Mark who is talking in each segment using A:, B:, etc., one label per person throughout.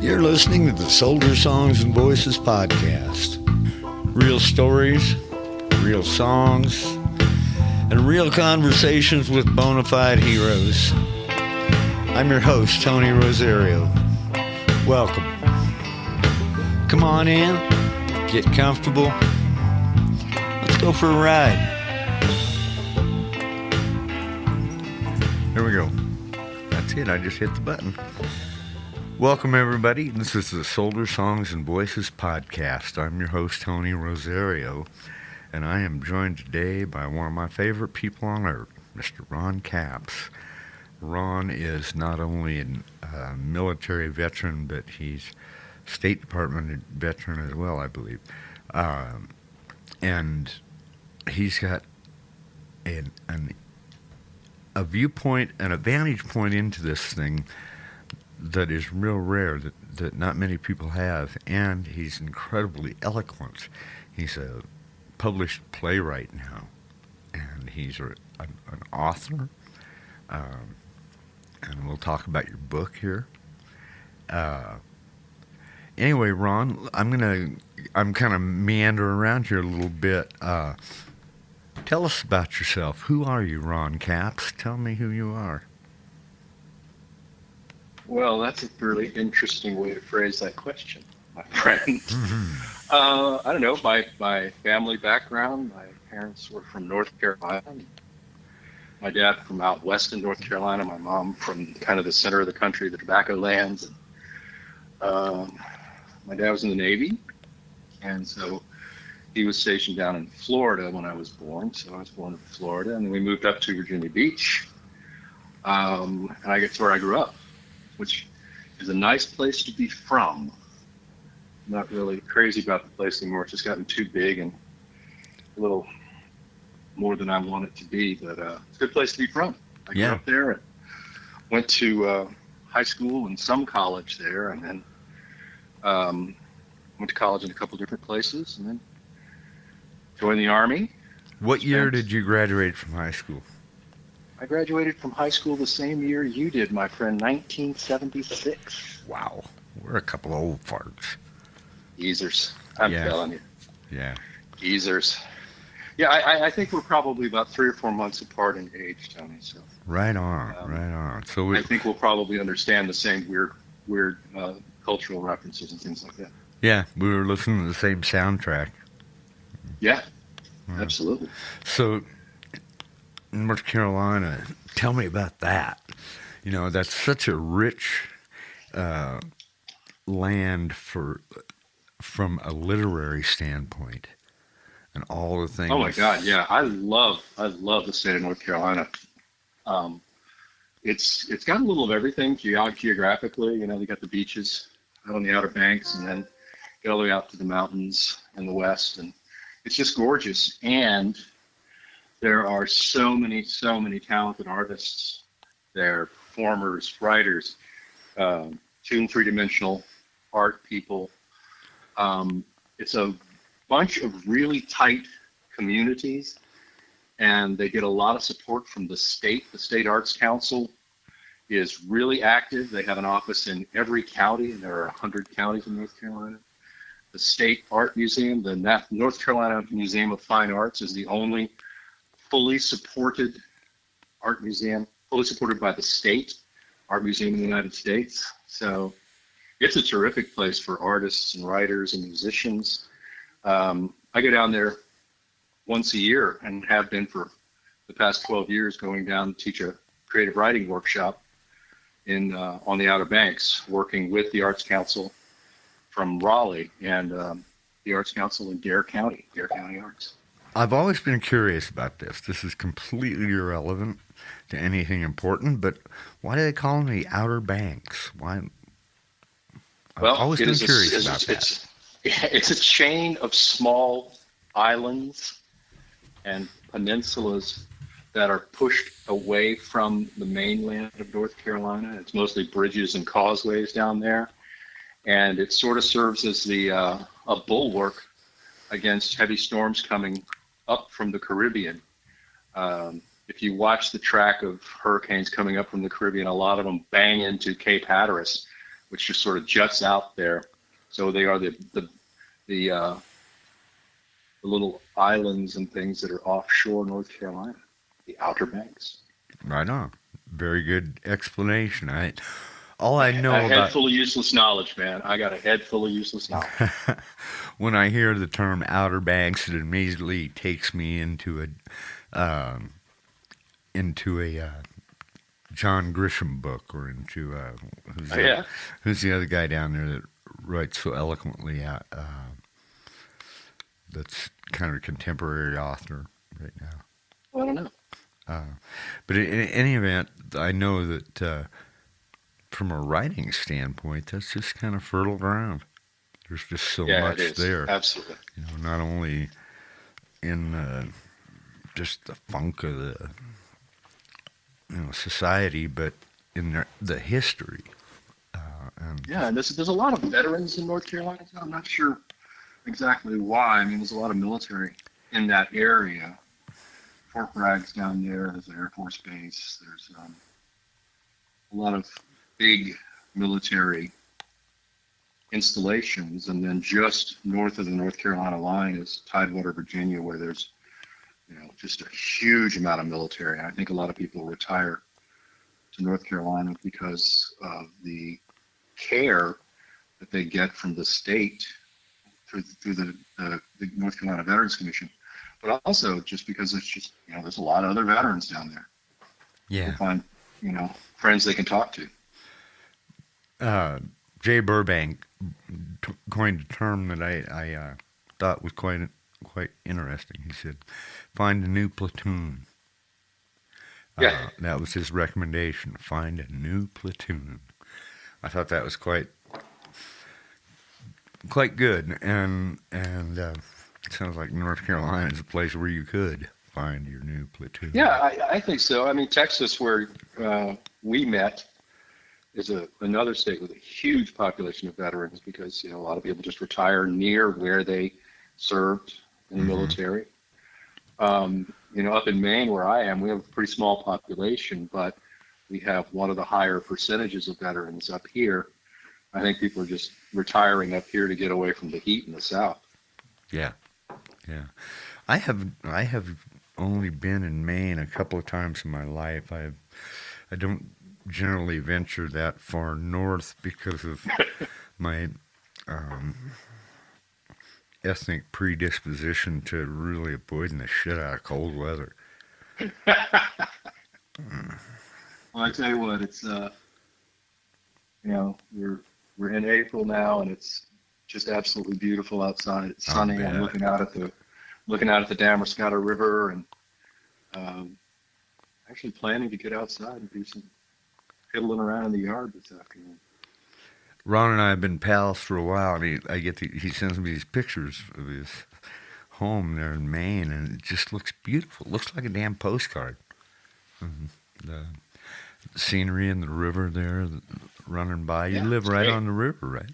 A: You're listening to the Soldier Songs and Voices podcast. Real stories, real songs, and real conversations with bona fide heroes. I'm your host, Tony Rosario. Welcome. Come on in, get comfortable. Let's go for a ride. There we go. That's it, I just hit the button. Welcome, everybody. This is the Soldier Songs and Voices podcast. I'm your host, Tony Rosario, and I am joined today by one of my favorite people on earth, Mr. Ron Capps. Ron is not only a military veteran, but he's State Department veteran as well, I believe. And he's got a viewpoint, an vantage point into this thing that is real rare, that not many people have, and he's incredibly eloquent. He's a published playwright now, and he's an author, and we'll talk about your book here. Anyway, Ron, I'm kind of meander around here a little bit. Tell us about yourself. Who are you, Ron Capps? Tell me who you are.
B: Well, that's a really interesting way to phrase that question, my friend.
A: Mm-hmm.
B: I don't know, my family background, my parents were from North Carolina. My dad from out west in North Carolina, my mom from kind of the center of the country, the tobacco lands. My dad was in the Navy, and so he was stationed down in Florida when I was born. So I was born in Florida, and then we moved up to Virginia Beach, and that's where I grew up, which is a nice place to be from. I'm not really crazy about the place anymore. It's just gotten too big and a little more than I want it to be, but it's a good place to be from. I grew up there and went to high school and some college there, and then went to college in a couple different places, and then joined the Army.
A: What year did you graduate from high school?
B: I graduated from high school the same year you did, my friend, 1976.
A: Wow. We're a couple of old farts.
B: Geezers. I'm telling you.
A: Yeah.
B: Geezers. Yeah, I think we're probably about 3 or 4 months apart in age, Tony. So.
A: Right on, right on. So
B: I think we'll probably understand the same weird cultural references and things like that.
A: Yeah, we were listening to the same soundtrack.
B: Yeah, absolutely.
A: So, North Carolina, tell me about that. You know, that's such a rich land from a literary standpoint, and all the things.
B: Oh my God, yeah, I love the state of North Carolina. It's got a little of everything geographically. You know, they got the beaches out on the Outer Banks, and then get all the way out to the mountains in the west, and it's just gorgeous. And there are so many talented artists there, performers, writers, 2- and 3-dimensional art people. It's a bunch of really tight communities, and they get a lot of support from the state. The State Arts Council is really active. They have an office in every county, and there are 100 counties in North Carolina. The State Art Museum, the North Carolina Museum of Fine Arts, is the only fully supported art museum, fully supported by the state art museum in the United States. So it's a terrific place for artists and writers and musicians. I go down there once a year and have been for the past 12 years, going down to teach a creative writing workshop on the Outer Banks, working with the Arts Council from Raleigh and the Arts Council in Dare County Arts.
A: I've always been curious about this. This is completely irrelevant to anything important, but why do they call them the Outer Banks? Why? I've always been curious about that.
B: It's a chain of small islands and peninsulas that are pushed away from the mainland of North Carolina. It's mostly bridges and causeways down there, and it sort of serves as a bulwark against heavy storms coming up from the Caribbean. If you watch the track of hurricanes coming up from the Caribbean, a lot of them bang into Cape Hatteras, which just sort of juts out there. So they are the little islands and things that are offshore North Carolina, the Outer Banks.
A: Right on. Very good explanation. All I know
B: a head
A: about
B: full of useless knowledge, man. I got a head full of useless knowledge.
A: when I hear the term Outer Banks, it immediately takes me into a John Grisham book, or into who's the other guy down there that writes so eloquently? That's kind of a contemporary author right now.
B: Well, I don't know.
A: But in any event, I know that from a writing standpoint, that's just kind of fertile ground. There's just so much there.
B: Absolutely.
A: Not only in just the funk of the society, but in the history. And
B: there's a lot of veterans in North Carolina. I'm not sure exactly why. I mean, there's a lot of military in that area. Fort Bragg's down there. There's an Air Force base. There's a lot of big military installations, and then just north of the North Carolina line is Tidewater, Virginia, where there's just a huge amount of military. I think a lot of people retire to North Carolina because of the care that they get from the state through the North Carolina Veterans Commission, but also just because it's just there's a lot of other veterans down there.
A: Yeah,
B: they find friends they can talk to.
A: Jay Burbank coined a term that I thought was quite interesting. He said, "Find a new platoon."
B: Yeah,
A: that was his recommendation. Find a new platoon. I thought that was quite good, and it sounds like North Carolina is a place where you could find your new platoon.
B: Yeah, I think so. I mean, Texas, where we met, is another state with a huge population of veterans because a lot of people just retire near where they served in the military. Up in Maine, where I am, we have a pretty small population, but we have one of the higher percentages of veterans up here. I think people are just retiring up here to get away from the heat in the South.
A: Yeah. I have only been in Maine a couple of times in my life. I don't generally venture that far north because of my ethnic predisposition to really avoiding the shit out of cold weather.
B: Well, I tell you what, it's we're in April now, and it's just absolutely beautiful outside. It's sunny. I'm looking out at the Damascotta River, and actually planning to get outside and do some piddling around in the yard this afternoon.
A: Ron and I have been pals for a while, and he sends me these pictures of his home there in Maine, and it just looks beautiful. It looks like a damn postcard. The scenery and the river there running by. You live right on the river, right?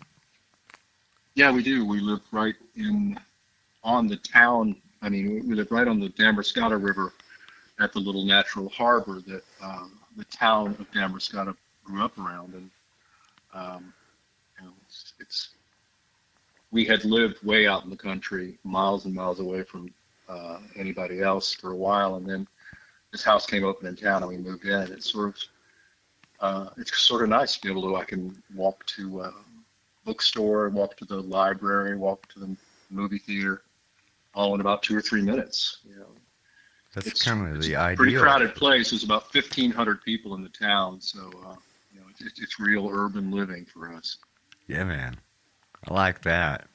B: Yeah, we do. We live right on the town. I mean, we live right on the Damascotta River at the little natural harbor that the town of Damascotta grew up around. And we had lived way out in the country, miles and miles away from anybody else for a while, and then this house came open in town, and we moved in. It's sort of nice to be able to. I can walk to a bookstore, walk to the library, walk to the movie theater, all in about 2 or 3 minutes.
A: That's kind of the ideal.
B: Pretty crowded place. There's about 1,500 people in the town, so it's real urban living for us.
A: Yeah, man, I like that.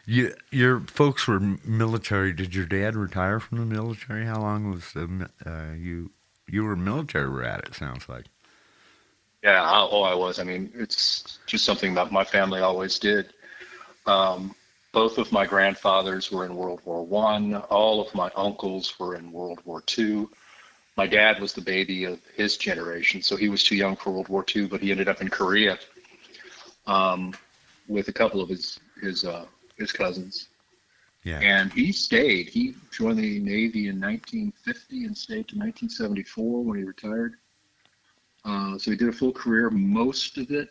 A: Your folks were military. Did your dad retire from the military? How long was you were military rat? It sounds like.
B: Yeah, I was. I mean, it's just something that my family always did. Both of my grandfathers were in World War I. All of my uncles were in World War II. My dad was the baby of his generation, so he was too young for World War II, but he ended up in Korea with a couple of his cousins.
A: Yeah.
B: And he stayed. He joined the Navy in 1950 and stayed to 1974 when he retired. So he did a full career. Most of it,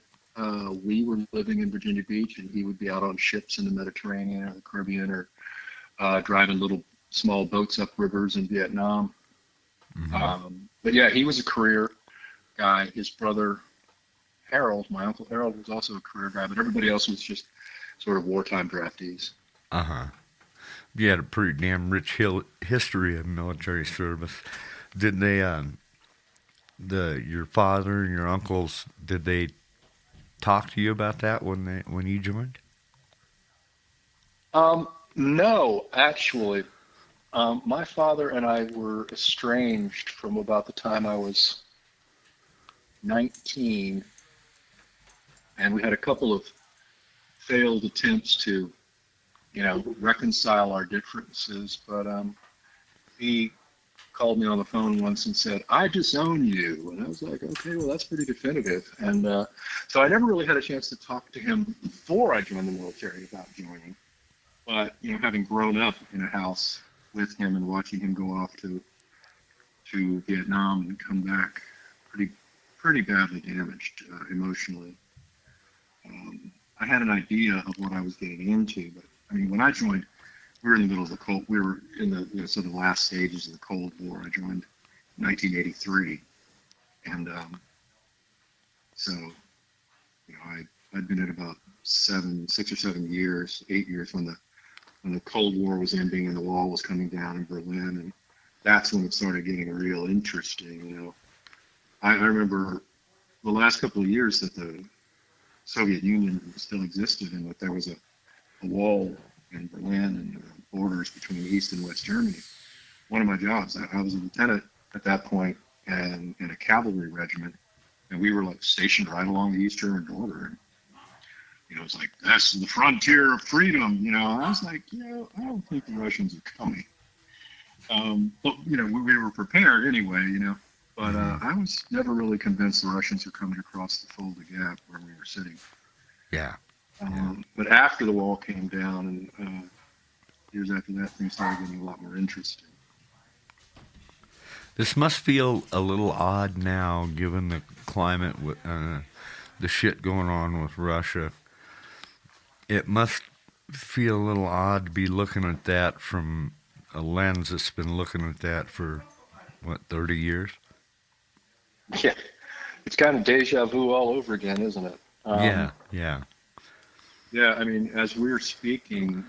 B: we were living in Virginia Beach, and he would be out on ships in the Mediterranean or the Caribbean, or driving little small boats up rivers in Vietnam. But yeah, he was a career guy. His brother Harold, my uncle Harold, was also a career guy, but everybody else was just sort of wartime draftees.
A: Uh-huh. You had a pretty damn rich history of military service. Did they, your father and your uncles, did they talk to you about that when you joined?
B: No, actually, my father and I were estranged from about the time I was 19, and we had a couple of failed attempts to, reconcile our differences. But he called me on the phone once and said, "I disown you," and I was like, "Okay, well, that's pretty definitive." And so I never really had a chance to talk to him before I joined the military about joining. But having grown up in a house with him and watching him go off to Vietnam and come back pretty badly damaged emotionally, I had an idea of what I was getting into. But I mean, when I joined, we were in the middle of the Cold. We were in the sort of last stages of the Cold War. I joined in 1983, and so I'd been at about 6 or 7 years, 8 years when the Cold War was ending and the wall was coming down in Berlin, and that's when it started getting real interesting. I remember the last couple of years that the Soviet Union still existed, and that there was a wall in Berlin and borders between East and West Germany. One of my jobs, I was a lieutenant at that point, and in a cavalry regiment, and we were like stationed right along the East German border. And, it's like, that's the frontier of freedom. I was like, I don't think the Russians are coming. But we were prepared anyway. But I was never really convinced the Russians were coming across the Fulda Gap where we were sitting.
A: Yeah.
B: But after the wall came down, and years after that, things started getting a lot more interesting.
A: This must feel a little odd now, given the climate with the shit going on with Russia. It must feel a little odd to be looking at that from a lens that's been looking at that for, 30 years?
B: Yeah, it's kind of deja vu all over again, isn't it?
A: Yeah.
B: Yeah, I mean, as we're speaking,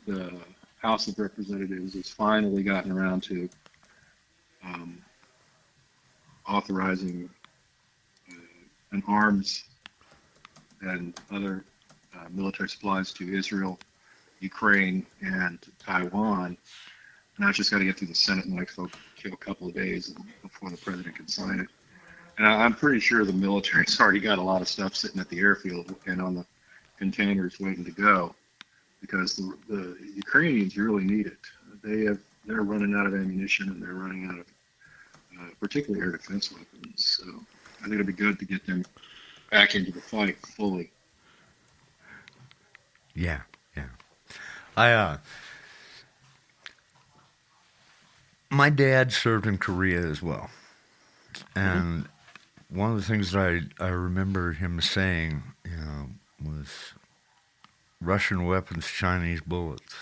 B: the House of Representatives has finally gotten around to authorizing an arms and other military supplies to Israel, Ukraine, and Taiwan. Now it's just got to get through the Senate in the next couple of days before the president can sign it. And I'm pretty sure the military's already got a lot of stuff sitting at the airfield and on the containers waiting to go, because the Ukrainians really need it. They're running out of ammunition, and they're running out of particularly air defense weapons. So I think it'd be good to get them back into the fight fully.
A: Yeah. My dad served in Korea as well, and one of the things that I remember him saying, was Russian weapons, Chinese bullets.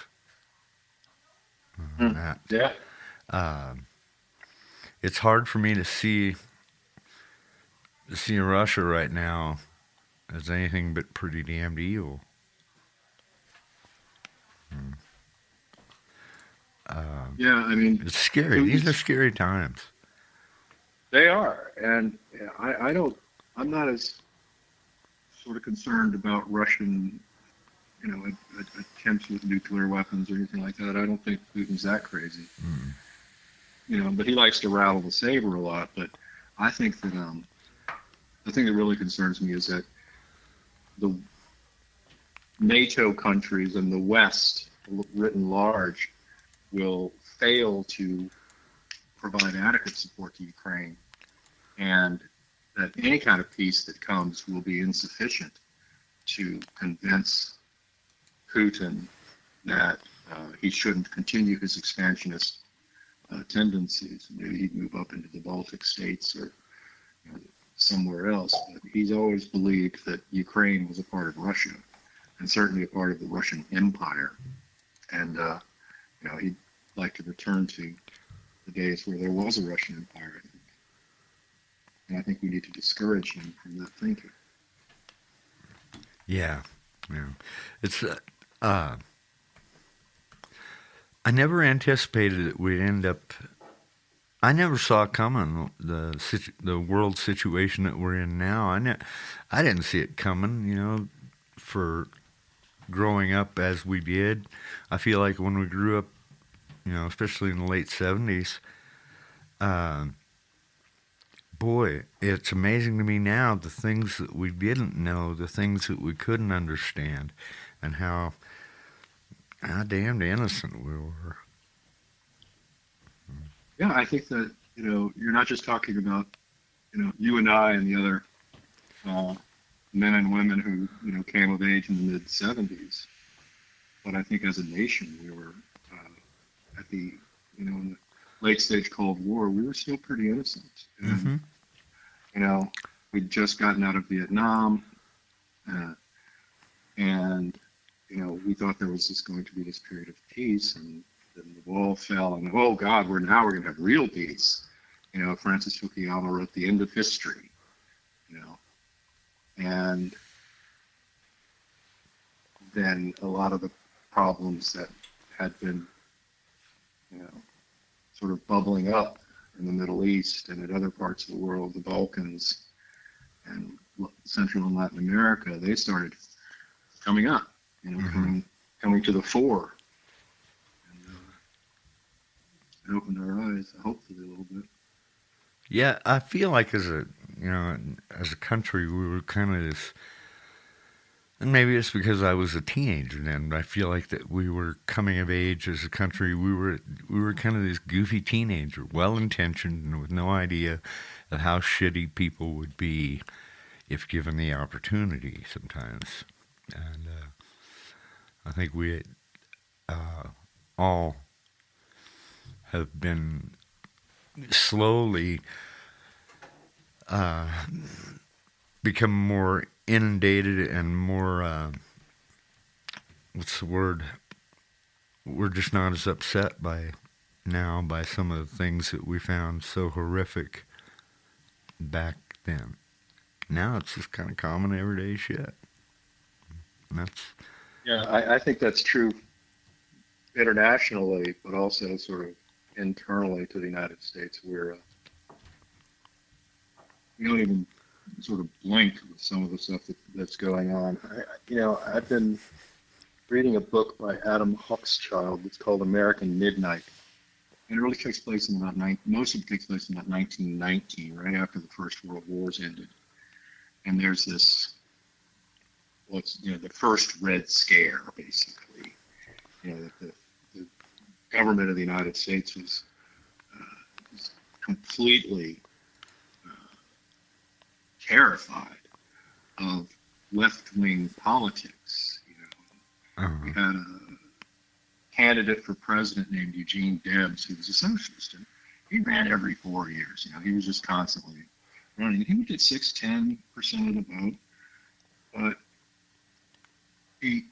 B: Yeah.
A: It's hard for me to see Russia right now as anything but pretty damned evil.
B: Yeah, I mean,
A: it's scary. These are scary times.
B: They are, and I'm not as sort of concerned about Russian, attempts with nuclear weapons or anything like that. I don't think Putin's that crazy. But he likes to rattle the saber a lot. But I think that the thing that really concerns me is that the NATO countries and the West, written large, will fail to provide adequate support to Ukraine, and that any kind of peace that comes will be insufficient to convince Putin that he shouldn't continue his expansionist tendencies. Maybe he'd move up into the Baltic states or somewhere else, but he's always believed that Ukraine was a part of Russia, and certainly a part of the Russian Empire. And he'd like to return to the days where there was a Russian Empire, I think. And I think we need to discourage him from that thinking.
A: Yeah. It's I never anticipated that we'd end up. I never saw it coming. The world situation that we're in now. I didn't see it coming. For growing up as we did, I feel like when we grew up, especially in the late 70s. Boy, it's amazing to me now the things that we didn't know, the things that we couldn't understand, and how damned innocent we were.
B: Yeah, I think that, you're not just talking about, you and I and the other men and women who, came of age in the mid-70s, but I think as a nation we were at the, in the late stage Cold War, we were still pretty innocent. And, we'd just gotten out of Vietnam, and, we thought there was just going to be this period of peace, and then the wall fell, and oh God, we're going to have real peace. Francis Fukuyama wrote The End of History, and then a lot of the problems that had been, sort of bubbling up in the Middle East and in other parts of the world, the Balkans and Central and Latin America, they started coming up, coming to the fore. And it opened our eyes, hopefully, a little bit.
A: Yeah, I feel like as a country, we were kind of this, and maybe it's because I was a teenager then, but I feel like that we were coming of age as a country. We were kind of this goofy teenager, well-intentioned and with no idea of how shitty people would be if given the opportunity sometimes. And I think we all have been slowly become more inundated and more, what's the word? We're just not as upset by some of the things that we found so horrific back then. Now it's just kind of common everyday shit. And that's...
B: Yeah, I think that's true internationally, but also sort of internally to the United States. We don't even sort of blink with some of the stuff that's going on. I've been reading a book by Adam Hochschild. It's called American Midnight. And it really takes place in most of it takes place in about 1919, right after the First World Wars ended. And there's this, the first Red Scare, basically. The government of the United States was completely terrified of left-wing politics. We had a candidate for president named Eugene Debs, who was a socialist, and he ran every 4 years. He was just constantly running. He would get 10% of the vote, but he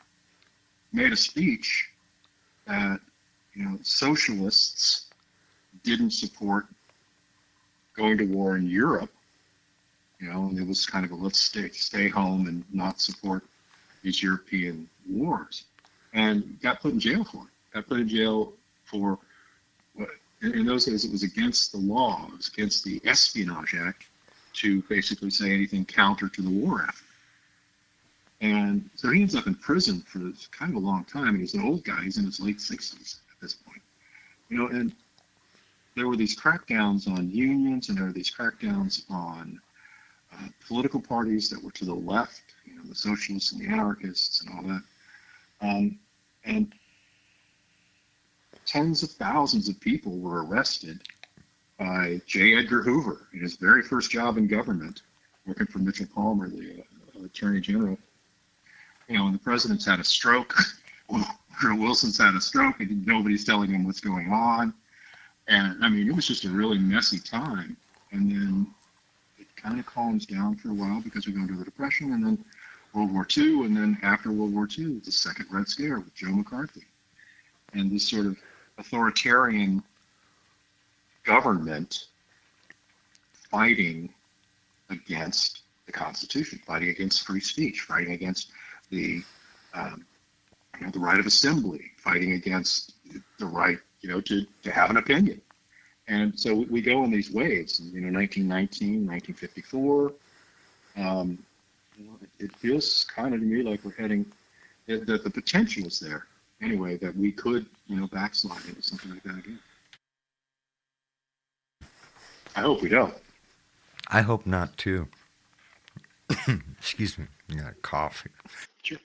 B: made a speech that socialists didn't support going to war in Europe. And it was kind of a let's stay home and not support these European wars, and got put in jail for it. Got put in jail for, in those days it was against the law, it was against the Espionage Act to basically say anything counter to the war effort. And so he ends up in prison for kind of a long time, and he's an old guy, he's in his late 60s at this point. And there were these crackdowns on unions, and there were these crackdowns on political parties that were to the left, the socialists and the anarchists and all that. And tens of thousands of people were arrested by J. Edgar Hoover in his very first job in government, working for Mitchell Palmer, the Attorney General. And the president's had a stroke, Woodrow Wilson's had a stroke, and nobody's telling him what's going on. And, it was just a really messy time. And then it kind of calms down for a while because we go into the Depression, and then World War II, and then after World War II, the Second Red Scare with Joe McCarthy, and this sort of authoritarian government fighting against the Constitution, fighting against free speech, fighting against the the right of assembly, fighting against the right, to have an opinion. And so we go in these waves. 1919, 1954. It feels kind of to me like we're heading. That the potential is there. Anyway, that we could, backslide into something like that again. I hope we don't.
A: I hope not, too. Excuse me. I got a cough here.
B: Sure.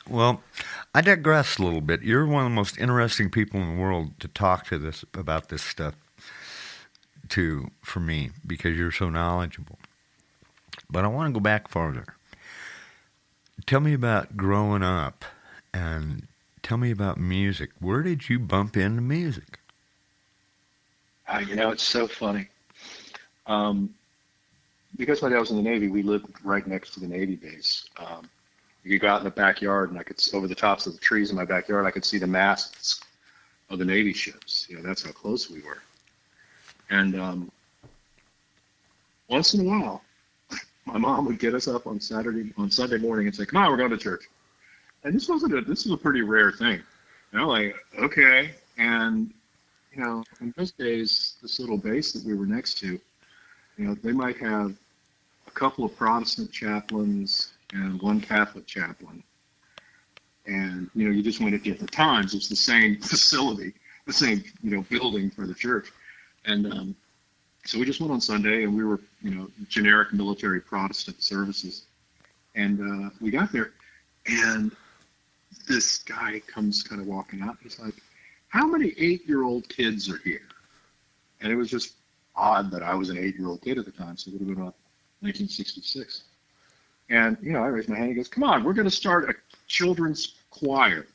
A: Well, I digress a little bit. You're one of the most interesting people in the world to talk to about this stuff to, for me, because you're so knowledgeable. But I want to go back farther. Tell me about growing up, and tell me about music. Where did you bump into music?
B: It's so funny. Because my dad was in the Navy, we lived right next to the Navy base. You could go out in the backyard, and over the tops of the trees in my backyard, I could see the masts of the Navy ships. That's how close we were. And once in a while, my mom would get us up on Sunday morning and say, "Come on, we're going to church." And this was a pretty rare thing. Okay. And in those days, this little base that we were next to, they might have a couple of Protestant chaplains and one Catholic chaplain. And, you just went at different times. It's the same facility, the same, building for the church. And so we just went on Sunday, and we were, generic military Protestant services. And we got there, and this guy comes kind of walking out. He's like, "How many 8-year-old kids are here?" And it was just odd that I was an 8-year-old kid at the time, so it would have been about 1966. And, I raised my hand. He goes, "Come on, we're going to start a children's choir."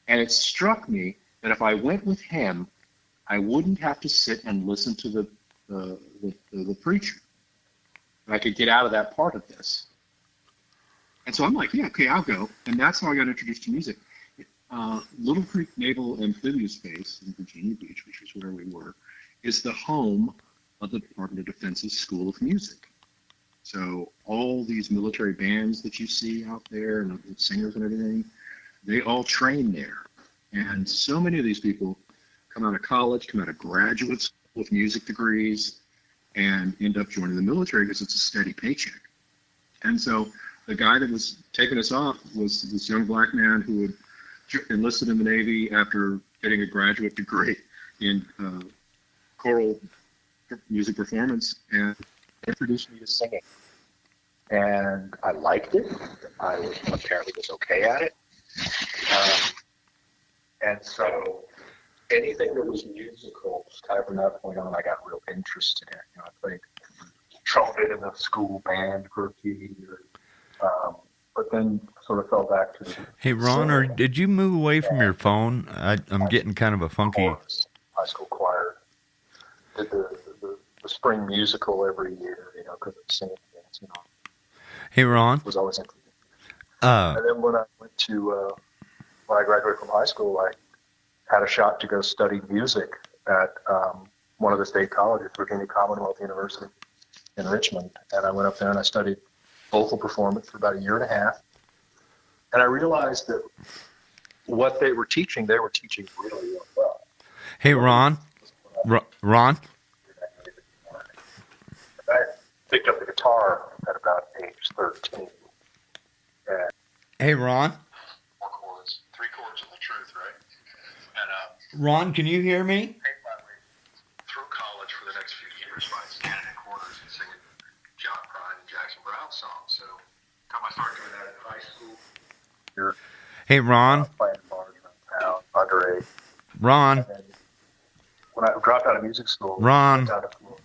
B: And it struck me that if I went with him, I wouldn't have to sit and listen to the preacher. I could get out of that part of this. And so I'm like, yeah, okay, I'll go. And that's how I got introduced to music. Little Creek Naval Amphibious Base in Virginia Beach, which is where we were, is the home of the Department of Defense's School of Music. So all these military bands that you see out there and the singers and everything, they all train there. And so many of these people come out of college, come out of graduate school with music degrees, and end up joining the military because it's a steady paycheck. And so the guy that was taking us off was this young black man who had enlisted in the Navy after getting a graduate degree in choral music performance, and introduced me to singing. And I liked it. I apparently was okay at it. And so anything that was musical, kind of from that point on, I got real interested in. I played trumpet in the school band for a few years. But then sort of fell back to...
A: Hey, Ron, did you move away from your phone? I'm getting kind of a funky...
B: High school choir. Did the spring musical every year, because of singing and dancing.
A: Hey, Ron.
B: It was always interesting. And then when I graduated from high school, I had a shot to go study music at one of the state colleges, Virginia Commonwealth University in Richmond. And I went up there and I studied vocal performance for about a year and a half. And I realized that what they were teaching really, really well.
A: Hey, Ron. Ron?
B: I picked up the guitar at about age 13. And
A: hey, Ron.
B: 4 chords, 3 chords in the truth, right? And
A: Ron, can you hear me?
B: paid my way through college for the next few years by standing in corners and singing John Prine and Jackson Browne songs. So got my start doing that in high school.
A: Hey, Ron.
B: Playing bars around town, underage.
A: Ron.
B: And then when I dropped out of music school,
A: Ron.
B: I went down to Florida.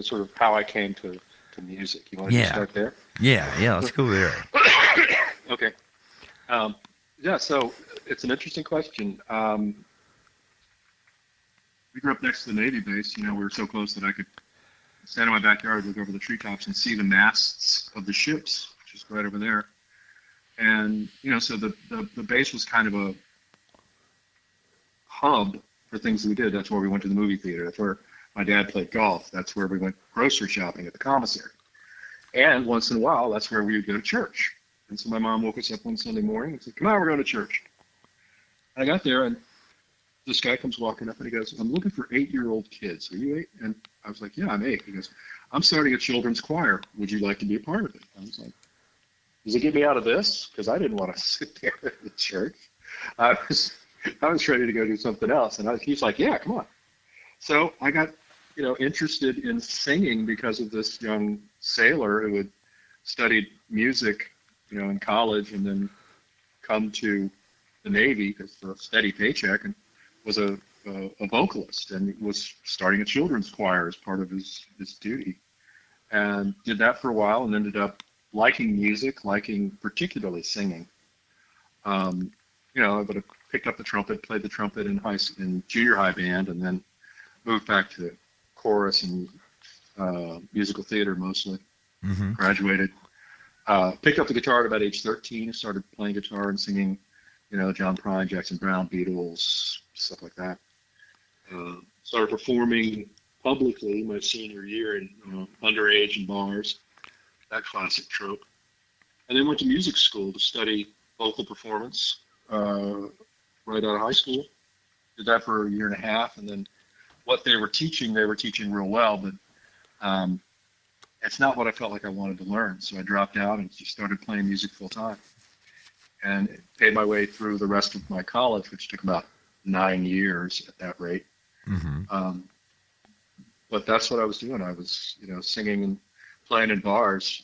B: Sort of how I came to music. You want to start there?
A: Yeah, let's go there.
B: Okay. So it's an interesting question. We grew up next to the Navy base. We were so close that I could stand in my backyard, look over the treetops, and see the masts of the ships, which is right over there. And so the base was kind of a hub for things that we did. That's where we went to the movie theater. That's where my dad played golf. That's where we went grocery shopping at the commissary. And once in a while, that's where we would go to church. And so my mom woke us up one Sunday morning and said, "Come on, we're going to church." And I got there, and this guy comes walking up, and he goes, "I'm looking for 8-year-old kids. Are you 8?" And I was like, "Yeah, I'm 8." He goes, "I'm starting a children's choir. Would you like to be a part of it?" I was like, "Does it get me out of this?" Because I didn't want to sit there at the church. I was ready to go do something else. And he's like, "Yeah, come on." So I got, interested in singing because of this young sailor who had studied music, in college, and then come to the Navy for a steady paycheck, and was a vocalist, and was starting a children's choir as part of his duty, and did that for a while, and ended up liking music, liking particularly singing. I would have picked up the trumpet, played the trumpet in junior high band, and then moved back to chorus and musical theater mostly.
A: Mm-hmm.
B: Graduated. Picked up the guitar at about age 13. Started playing guitar and singing, John Prine, Jackson Browne, Beatles, stuff like that. Started performing publicly my senior year in underage in bars, that classic trope. And then went to music school to study vocal performance right out of high school. Did that for a year and a half, and then what they were teaching real well, but it's not what I felt like I wanted to learn. So I dropped out and just started playing music full time, and paid my way through the rest of my college, which took about 9 years at that rate.
A: Mm-hmm.
B: But that's what I was doing. I was, singing and playing in bars,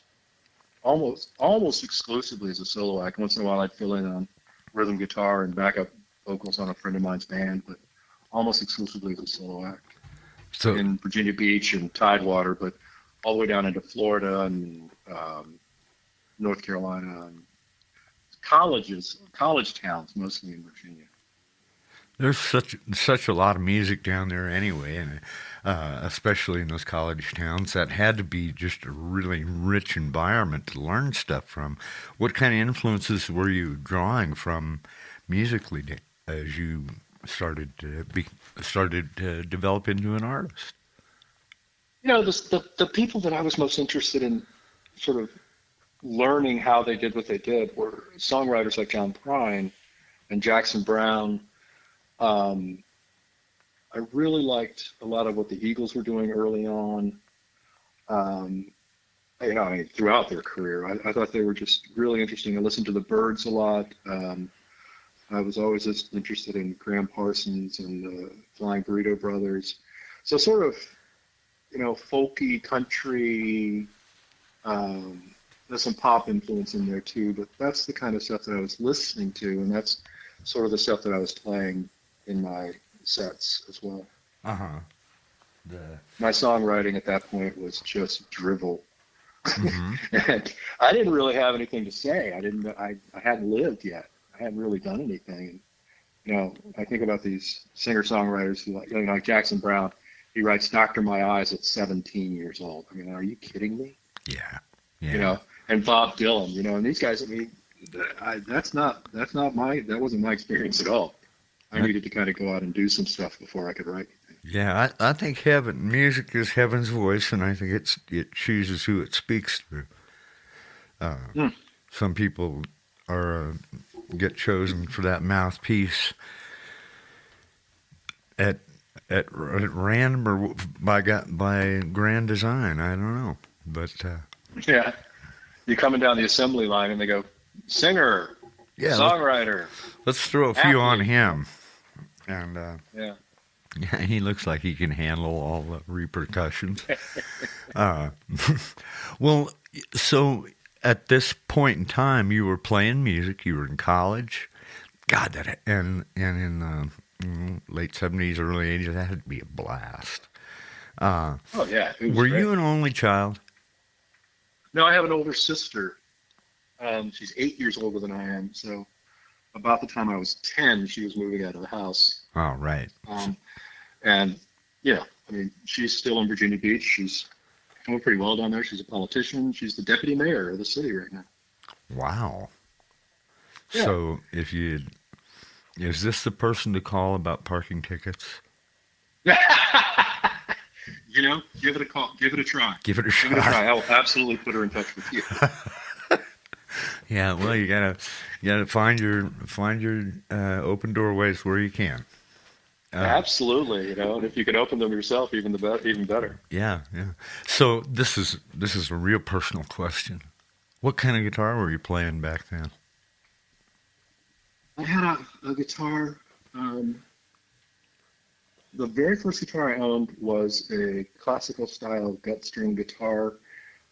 B: almost exclusively as a solo act. Once in a while, I'd fill in on rhythm guitar and backup vocals on a friend of mine's band, but almost exclusively as a solo act. So in Virginia Beach and Tidewater, but all the way down into Florida and North Carolina, and college towns, mostly in Virginia.
A: There's such a lot of music down there anyway, and especially in those college towns. That had to be just a really rich environment to learn stuff from. What kind of influences were you drawing from musically as you started to develop into an artist?
B: The people that I was most interested in sort of learning how they did what they did were songwriters like John Prine and Jackson Browne. I really liked a lot of what the Eagles were doing early on. Throughout their career, I thought they were just really interesting. I listened to the Byrds a lot. I was always just interested in Graham Parsons and the Flying Burrito Brothers. So sort of, folky, country, there's some pop influence in there too, but that's the kind of stuff that I was listening to, and that's sort of the stuff that I was playing in my sets as well.
A: Uh-huh.
B: My songwriting at that point was just drivel.
A: Mm-hmm.
B: And I didn't really have anything to say. I hadn't lived yet. I hadn't really done anything. I think about these singer-songwriters who, like Jackson Browne. He writes "Doctor My Eyes" at 17 years old. I mean, are you kidding me?
A: Yeah.
B: And Bob Dylan. And these guys. I mean, that wasn't my experience at all. I needed to kind of go out and do some stuff before I could write anything.
A: Yeah, I think music is heaven's voice, and I think it chooses who it speaks to. Some people get chosen for that mouthpiece at random or by grand design. I don't know, but
B: yeah, you're coming down the assembly line and they go, singer, songwriter.
A: Let's throw a few on him, and
B: yeah,
A: he looks like he can handle all the repercussions. Well, so at this point in time, you were playing music. You were in college. God, and in late 70s, early 80s, that had to be a blast.
B: Oh yeah.
A: Were you an only child?
B: No, I have an older sister. She's 8 years older than I am. So about the time I was 10, she was moving out of the house.
A: Oh, right.
B: And yeah, I mean, she's still in Virginia Beach. She's doing pretty well down there. She's a politician. She's the deputy mayor of the city right now.
A: Wow.
B: Yeah.
A: So is this the person to call about parking tickets?
B: You know, give it a call. Give it a try.
A: Give it a
B: Give it a
A: shot.
B: try. I will absolutely put her in touch with you.
A: Yeah, well, you gotta find your open doorways where you can.
B: Absolutely, you know, and if you can open them yourself, even better.
A: Yeah, yeah. So this is a real personal question. What kind of guitar were you playing back then?
B: I had a guitar. The very first guitar I owned was a classical style gut string guitar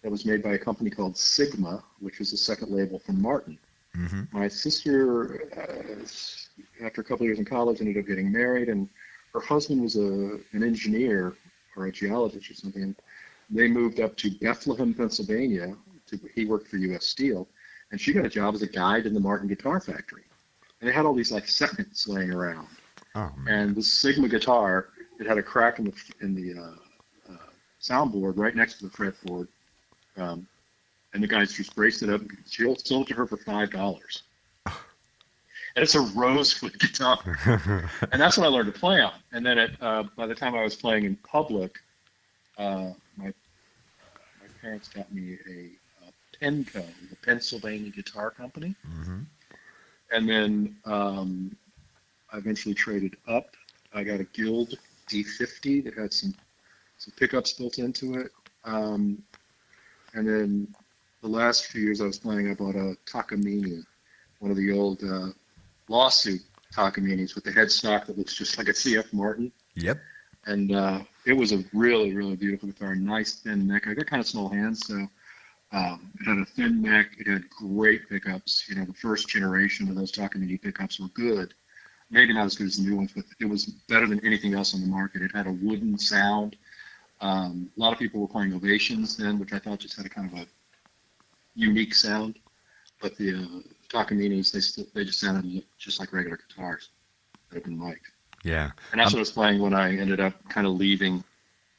B: that was made by a company called Sigma, which was the second label from Martin.
A: Mm-hmm.
B: My sister, after a couple of years in college, ended up getting married, and her husband was an engineer or a geologist or something. And they moved up to Bethlehem, Pennsylvania. He worked for U.S. Steel, and she got a job as a guide in the Martin Guitar Factory. And they had all these like seconds laying around.
A: Oh, man.
B: And this Sigma guitar, it had a crack in the soundboard right next to the fretboard. And the guys just braced it up and sold it to her for $5. And it's a rosewood guitar. And that's what I learned to play on. And then by the time I was playing in public, my parents got me a Penco, the Pennsylvania Guitar Company.
A: Mm-hmm.
B: And then I eventually traded up. I got a Guild D50 that had some pickups built into it. And then the last few years I was playing, I bought a Takamine, one of the old lawsuit Takaminis with the headstock that looks just like a CF Martin.
A: Yep.
B: And it was a really, really beautiful guitar, nice thin neck. I got kind of small hands, so it had a thin neck. It had great pickups. You know, the first generation of those Takamine pickups were good. Maybe not as good as the new ones, but it was better than anything else on the market. It had a wooden sound. A lot of people were playing Ovations then, which I thought just had a kind of a unique sound. But the Takaminis, they just sounded just like regular guitars that have been liked.
A: Yeah.
B: And that's what I was playing when I ended up kind of leaving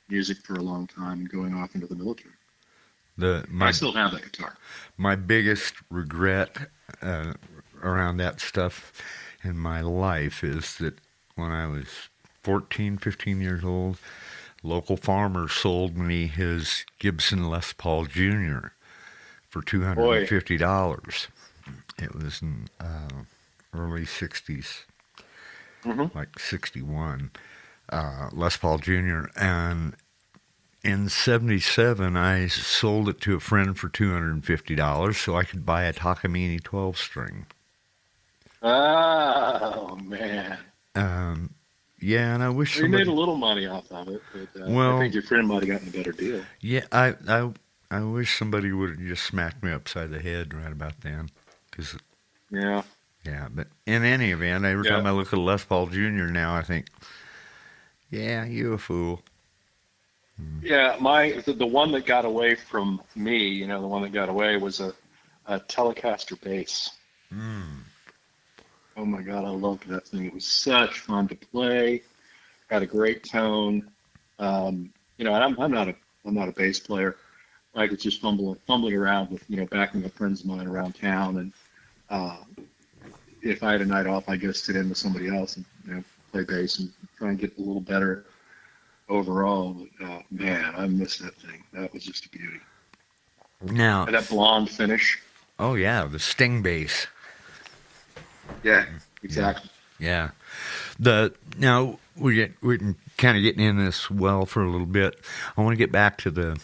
B: music for a long time and going off into the military. I still have that guitar.
A: My biggest regret around that stuff in my life is that when I was 14, 15 years old, local farmer sold me his Gibson Les Paul Jr. for $250. It was in early 60s, like 61, Les Paul Jr. And in 77, I sold it to a friend for $250 so I could buy a Takamine 12-string.
B: Oh, man.
A: Yeah, and I wish
B: you made a little money off of it, but I think your friend might have gotten a better deal.
A: Yeah, I wish somebody would have just smacked me upside the head right about then.
B: Yeah,
A: but in any event, every time I look at a Les Paul Jr. now, I think, yeah, you a fool.
B: Yeah, the one that got away from me, you know, the one that got away was a Telecaster bass. Oh my God, I loved that thing. It was such fun to play. Had a great tone. You know, and I'm not a bass player. I could just fumbling around with, you know, backing up friends of mine around town. And if I had a night off, I'd just sit in with somebody else and, you know, play bass and try and get a little better overall. But man, I miss that thing. That was just a beauty.
A: Now,
B: and that blonde finish.
A: Oh yeah, the Sting bass.
B: Yeah, exactly.
A: Yeah. Now we're kind of getting in this well for a little bit. I want to get back to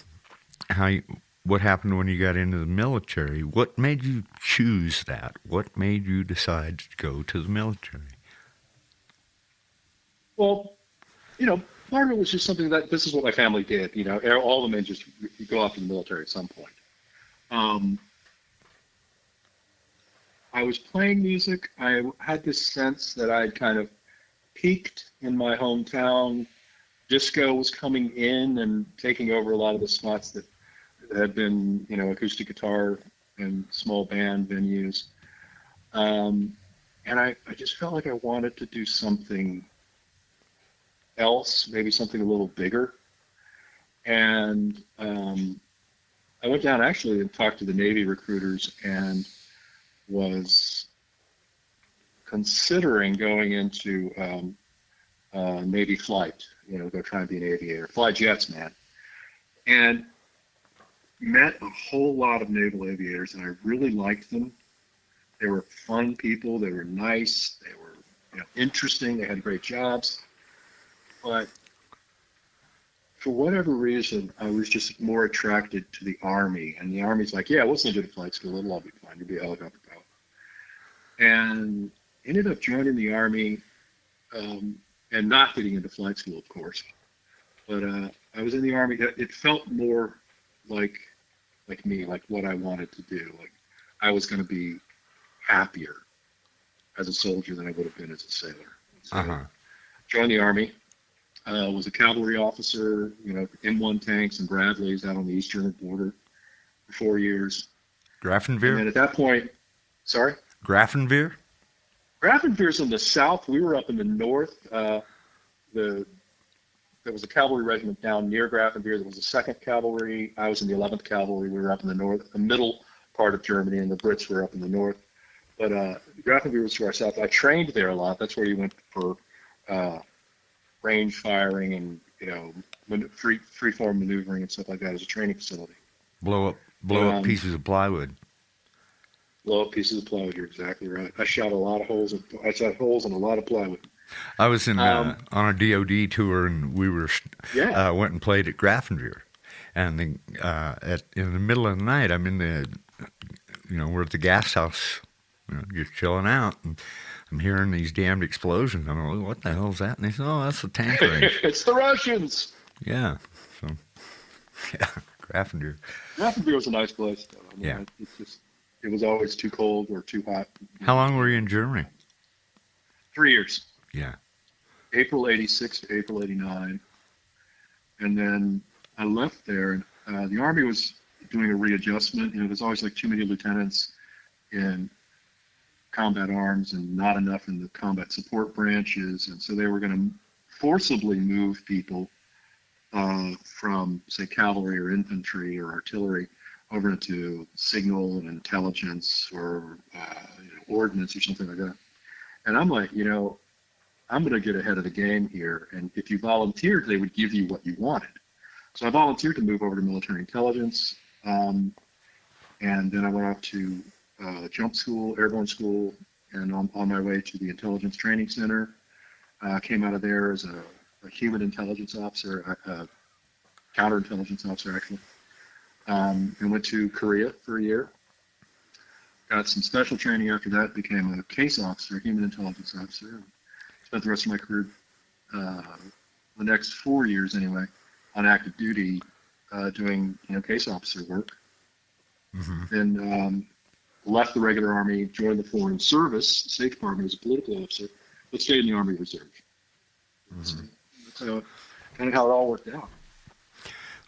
A: what happened when you got into the military. What made you choose that? What made you decide to go to the military?
B: Well, you know, part of it was just something that this is what my family did. You know, all the men just go off to the military at some point. I was playing music. I had this sense that I'd kind of peaked in my hometown. Disco was coming in and taking over a lot of the spots that had been, you know, acoustic guitar and small band venues. And I just felt like I wanted to do something else, maybe something a little bigger. And I went down actually and talked to the Navy recruiters and was considering going into Navy flight, go try and be an aviator, fly jets, man. And met a whole lot of naval aviators, and I really liked them. They were fun people. They were nice. They were interesting. They had great jobs. But for whatever reason, I was just more attracted to the Army. And the Army's like, yeah, we'll send you to flight school. It'll all be fine. You'll be a helicopter pilot. And ended up joining the Army and not getting into flight school, of course. But I was in the Army. It felt more like me, like what I wanted to do. Like I was going to be happier as a soldier than I would have been as a sailor. So joined the Army. Was a cavalry officer, M1 tanks and Bradleys out on the eastern border for 4 years.
A: Grafenwehr?
B: And then at that point, sorry?
A: Grafenwehr?
B: Grafenwehr's in the south. We were up in the north. There was a cavalry regiment down near Grafenwehr. There was a 2nd Cavalry. I was in the 11th Cavalry. We were up in the north, the middle part of Germany, and the Brits were up in the north. But Grafenwehr was to our south. I trained there a lot. That's where you went for range firing and free-form maneuvering and stuff like that as a training facility.
A: Blow up pieces of plywood.
B: Blow up pieces of plywood. You're exactly right. I shot a lot of holes. I shot holes in a lot of plywood.
A: I was on a DOD tour, and we went and played at Grafenwehr, and in the middle of the night, I'm in we're at the gas house, just chilling out, and I'm hearing these damned explosions. I'm like, what the hell is that? And they said, oh, that's the tank range.
B: It's the Russians.
A: Yeah. So, yeah, Grafenwehr.
B: Grafenwehr was a nice place, though. I mean, it was always too cold or too hot.
A: How long were you in Germany?
B: 3 years.
A: Yeah.
B: April 86 to April 89. And then I left there, and the Army was doing a readjustment. There's always like too many lieutenants in combat arms and not enough in the combat support branches. And so they were going to forcibly move people from, say, cavalry or infantry or artillery over into signal and intelligence or ordnance or something like that. And I'm like, I'm going to get ahead of the game here. And if you volunteered, they would give you what you wanted. So I volunteered to move over to military intelligence. And then I went off to jump school, airborne school, and on my way to the intelligence training center. Came out of there as a human intelligence officer, counterintelligence officer, actually. And went to Korea for a year. Got some special training after that, became a case officer, human intelligence officer. Spent the rest of my career, the next 4 years anyway, on active duty, doing case officer work. Mm-hmm. Then left the regular Army, joined the Foreign Service, State Department as a political officer, but stayed in the Army Reserve. Mm-hmm. So that's kind of how it all worked out.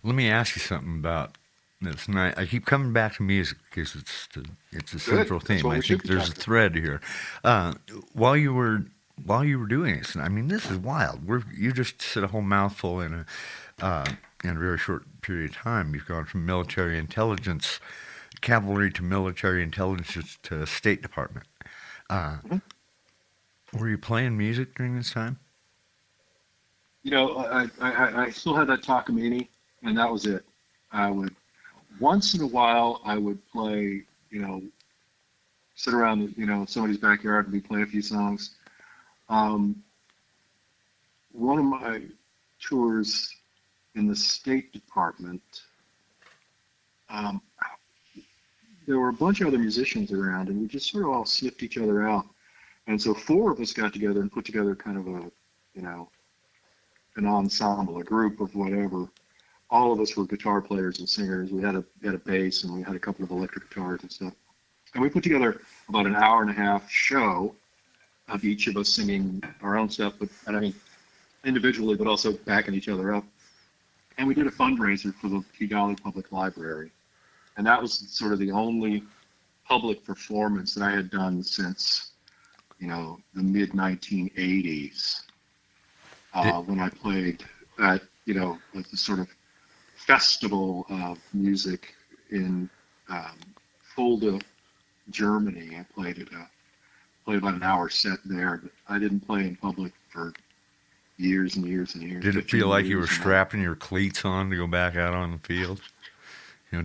A: Let me ask you something about this. And I keep coming back to music because it's a central theme. I think there's a thread here. While you were doing this, I mean, this is wild. You just said a whole mouthful in a very short period of time. You've gone from military intelligence, cavalry to military intelligence to State Department. Were you playing music during this time?
B: I still had that Takamine, and that was it. I would, once in a while, I would play, sit around, somebody's backyard and be playing a few songs. One of my tours in the State Department, there were a bunch of other musicians around, and we just sort of all sniffed each other out. And so 4 of us got together and put together kind of a, an ensemble, a group of whatever. All of us were guitar players and singers. We had a bass, and we had a couple of electric guitars and stuff. And we put together about an hour and a half show of each of us singing our own stuff, individually, but also backing each other up. And we did a fundraiser for the Kigali Public Library. And that was sort of the only public performance that I had done since the mid 1980s, when I played at, like the sort of festival of music in Fulda, Germany. I played about an hour set there, but I didn't play in public for years and years and years.
A: Did it feel like you were strapping your cleats on to go back out on the field?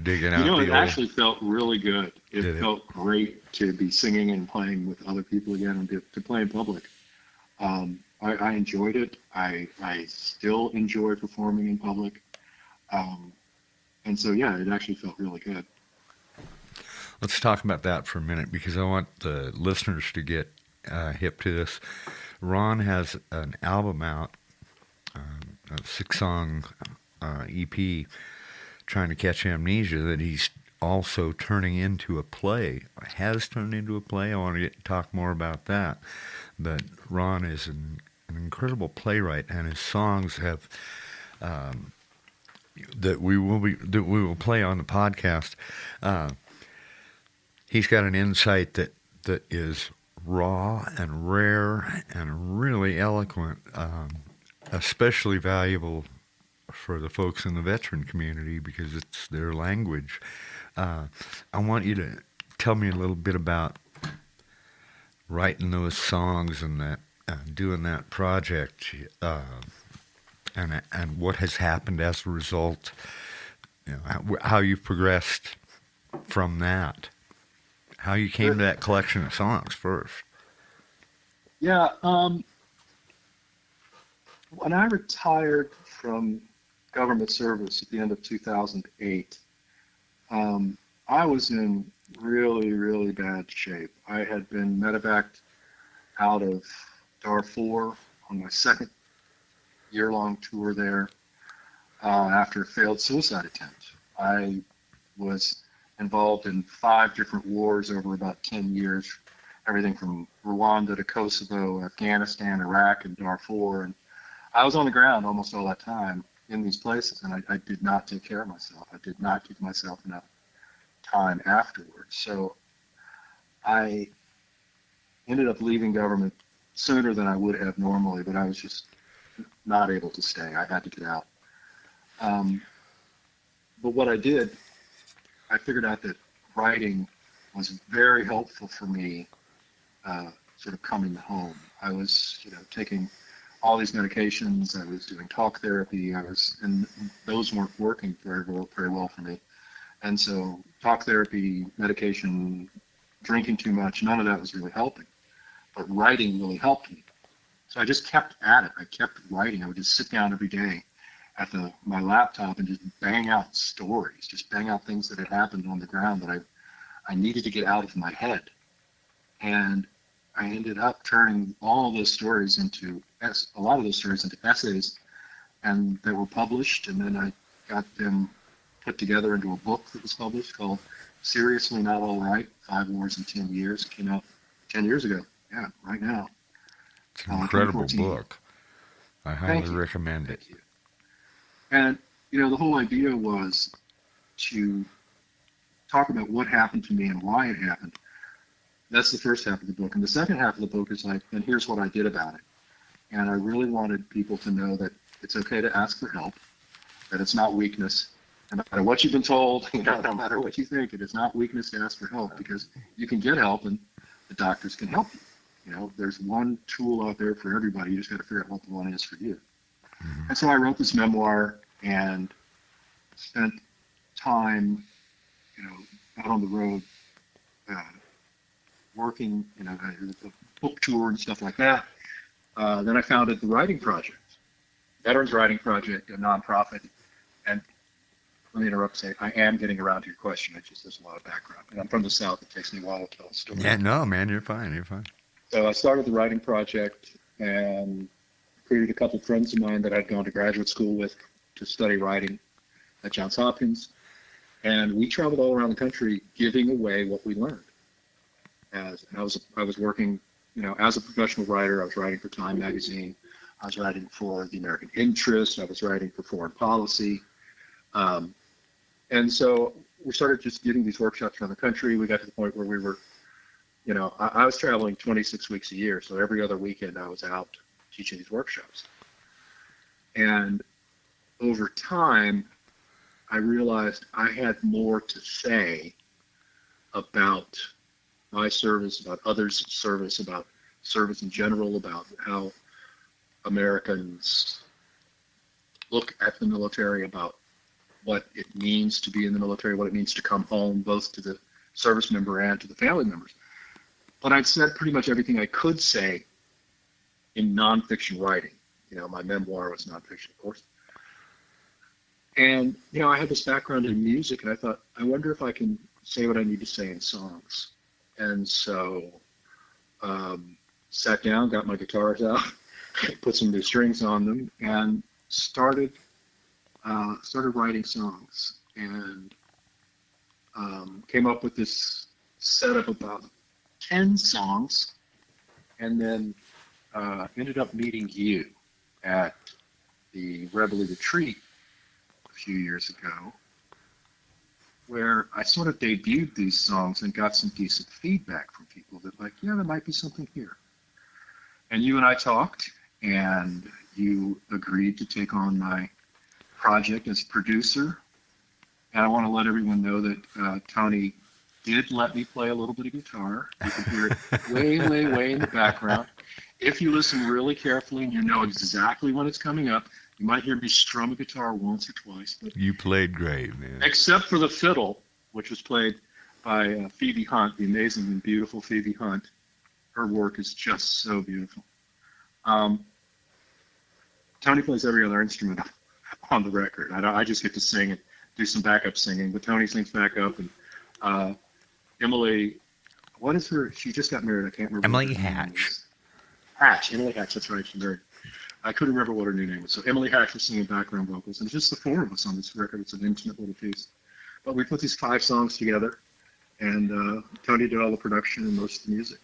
A: Digging out
B: it actually felt really good. It felt great to be singing and playing with other people again and to play in public. I enjoyed it. I still enjoy performing in public. And so, yeah, it actually felt really good.
A: Let's talk about that for a minute, because I want the listeners to get hip to this. Ron has an album out, a 6-song EP, Trying to Catch Amnesia, that he's also turning into a play, has turned into a play. I want to talk more about that. But Ron is an incredible playwright, and his songs have that we will play on the podcast. He's got an insight that is raw and rare and really eloquent, especially valuable for the folks in the veteran community because it's their language. I want you to tell me a little bit about writing those songs and that doing that project, and what has happened as a result. How you've progressed from that. How you came to that collection of songs first.
B: Yeah. When I retired from government service at the end of 2008, I was in really, really bad shape. I had been medevaced out of Darfur on my second year-long tour there after a failed suicide attempt. I was involved in 5 different wars over about 10 years, everything from Rwanda to Kosovo, Afghanistan, Iraq, and Darfur. And I was on the ground almost all that time in these places, and I did not take care of myself. I did not give myself enough time afterwards. So I ended up leaving government sooner than I would have normally, but I was just not able to stay. I had to get out. But what I did, I figured out that writing was very helpful for me, sort of coming home. I was, taking all these medications. I was doing talk therapy. And those weren't working very well for me. And so talk therapy, medication, drinking too much, none of that was really helping. But writing really helped me. So I just kept at it. I kept writing. I would just sit down every day at my laptop and just bang out stories, just bang out things that had happened on the ground that I needed to get out of my head. And I ended up turning all of those stories into essays, and they were published, and then I got them put together into a book that was published called Seriously Not All Right, 5 Wars in 10 Years. It came out 10 years ago. Yeah, right now.
A: It's an incredible book. I highly recommend it.
B: Thank you. And, the whole idea was to talk about what happened to me and why it happened. That's the first half of the book. And the second half of the book is like, and here's what I did about it. And I really wanted people to know that it's okay to ask for help, that it's not weakness. No matter what you've been told, no matter what you think, it is not weakness to ask for help, because you can get help and the doctors can help you. There's one tool out there for everybody. You just got to figure out what the one is for you. Mm-hmm. And so I wrote this memoir and spent time, out on the road, working, a book tour and stuff like that. Then I founded the Writing Project, Veterans Writing Project, a nonprofit. And let me interrupt and say, I am getting around to your question. There's a lot of background. And I'm from the South. It takes me a while to tell a story.
A: Yeah, no, man, you're fine.
B: So I started the Writing Project and recruited a couple of friends of mine that I'd gone to graduate school with to study writing at Johns Hopkins. And we traveled all around the country giving away what we learned. And I was working, as a professional writer. I was writing for Time magazine. I was writing for the American Interest. I was writing for Foreign Policy. And so we started just getting these workshops around the country. We got to the point where we were, I was traveling 26 weeks a year, so every other weekend I was out teaching these workshops. And over time, I realized I had more to say about my service, about others' service, about service in general, about how Americans look at the military, about what it means to be in the military, what it means to come home, both to the service member and to the family members. But I'd said pretty much everything I could say in nonfiction writing. My memoir was nonfiction, of course. And, I had this background in music, and I thought, I wonder if I can say what I need to say in songs. And so sat down, got my guitars out, put some new strings on them, and started writing songs. And came up with this set of about 10 songs, and then ended up meeting you at the Reveille Retreat a few years ago, where I sort of debuted these songs and got some decent feedback from people that there might be something here. And you and I talked, and you agreed to take on my project as producer. And I want to let everyone know that Tony did let me play a little bit of guitar. You can hear it way, way, way in the background. If you listen really carefully and you know exactly when it's coming up, you might hear me strum a guitar once or twice. But
A: You played great, man.
B: except for the fiddle, which was played by Phoebe Hunt, the amazing and beautiful Phoebe Hunt. Her work is just so beautiful. Tony plays every other instrument on the record. I just get to sing and do some backup singing, but Tony sings backup. And Emily, what is her? She just got married. I can't remember.
A: Emily Hatch.
B: Emily Hatch. That's right. She's married. I couldn't remember what her new name was. So Emily Hatch was singing background vocals, and it's just the four of us on this record. It's an intimate little piece. But we put these 5 songs together, and Tony did all the production and most of the music.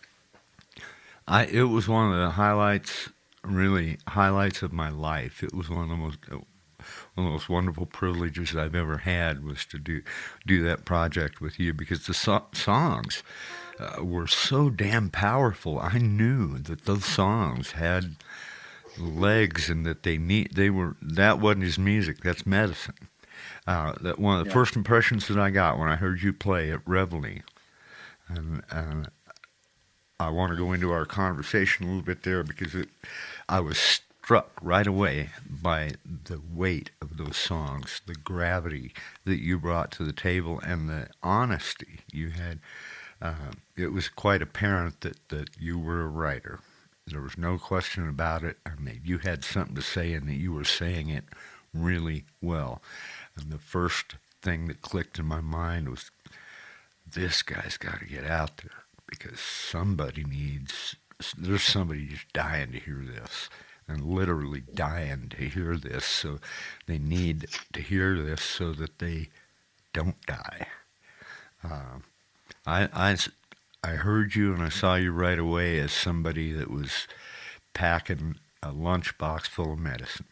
A: It was one of the highlights of my life. It was one of the most wonderful privileges I've ever had was to do that project with you, because the songs were so damn powerful. I knew that those songs had legs and that that wasn't just music, that's medicine. That one of the first impressions that I got when I heard you play at Reveille, and I want to go into our conversation a little bit there, because I was struck right away by the weight of those songs, the gravity that you brought to the table, and the honesty you had. It was quite apparent that you were a writer. There was no question about it. I mean, you had something to say, and that you were saying it really well. And the first thing that clicked in my mind was, this guy's got to get out there, because there's somebody just dying to hear this, and literally dying to hear this. So they need to hear this so that they don't die. I heard you and I saw you right away as somebody that was packing a lunchbox full of medicine.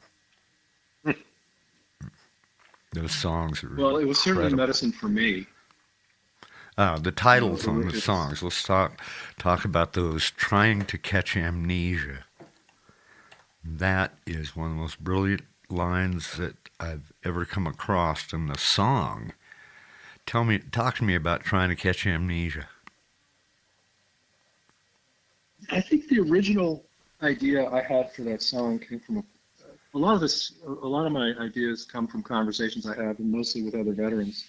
A: Those songs are
B: Well, it was certainly
A: incredible.
B: medicine for me.
A: The titles on the songs. Let's talk about those. Trying to Catch Amnesia. That is one of the most brilliant lines that I've ever come across in the song. Talk to me about Trying to Catch Amnesia.
B: I think the original idea I had for that song came from a lot of my ideas come from conversations I have, and mostly with other veterans.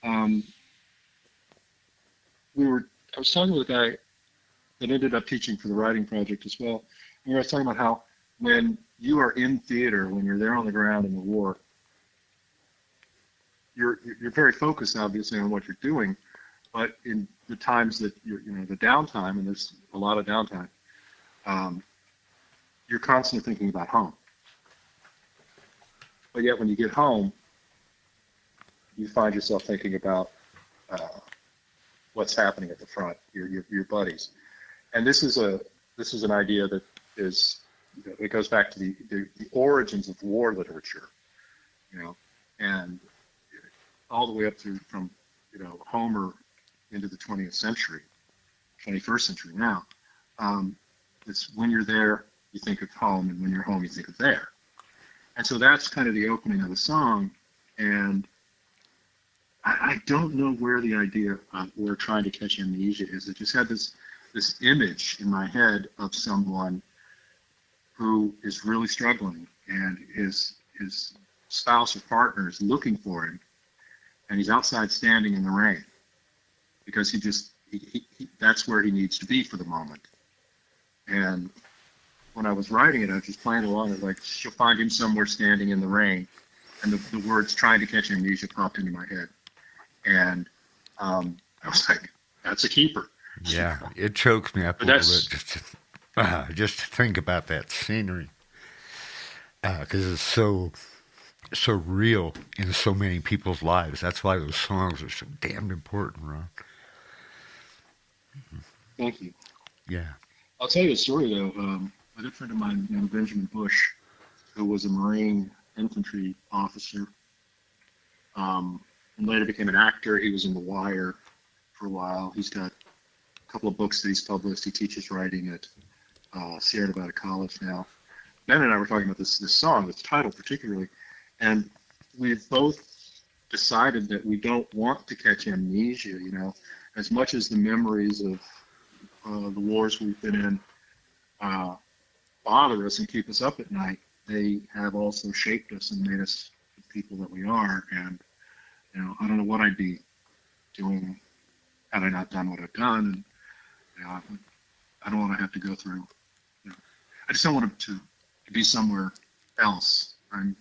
B: I was talking with a guy that ended up teaching for the writing project as well. And we were talking about how when you are in theater, when you're there on the ground in the war, you're very focused, obviously, on what you're doing. But in the times that the downtime, and there's a lot of downtime, you're constantly thinking about home. But yet, when you get home, you find yourself thinking about what's happening at the front, your buddies. And this is an idea that it goes back to the origins of war literature, and all the way up from Homer into the 20th century. 21st century now. It's when you're there, you think of home, and when you're home, you think of there. And so that's kind of the opening of the song. And I don't know where the idea of we're trying to catch amnesia is. It just had this image in my head of someone who is really struggling, and his spouse or partner is looking for him, and he's outside standing in the rain because he that's where he needs to be for the moment. And when I was writing it, I was just playing along. I was like, she'll find him somewhere standing in the rain, and the words "trying to catch amnesia" popped into my head, and I was like, that's a keeper.
A: Yeah, it chokes me up a little bit just to think about that scenery, because it's so real in so many people's lives. That's why those songs are so damn important, Ron.
B: Thank you.
A: Yeah.
B: I'll tell you a story, though. A good friend of mine, Benjamin Bush, who was a Marine infantry officer, and later became an actor. He was in The Wire for a while. He's got a couple of books that he's published. He teaches writing at Sierra Nevada College now. Ben and I were talking about this song, this title particularly, and we've both decided that we don't want to catch amnesia. You know, as much as the memories of the wars we've been in bother us and keep us up at night, they have also shaped us and made us the people that we are. And you know, I don't know what I'd be doing had I not done what I've done. And you know, I don't want to have to go through. You know, I just don't want it to be somewhere else. I'm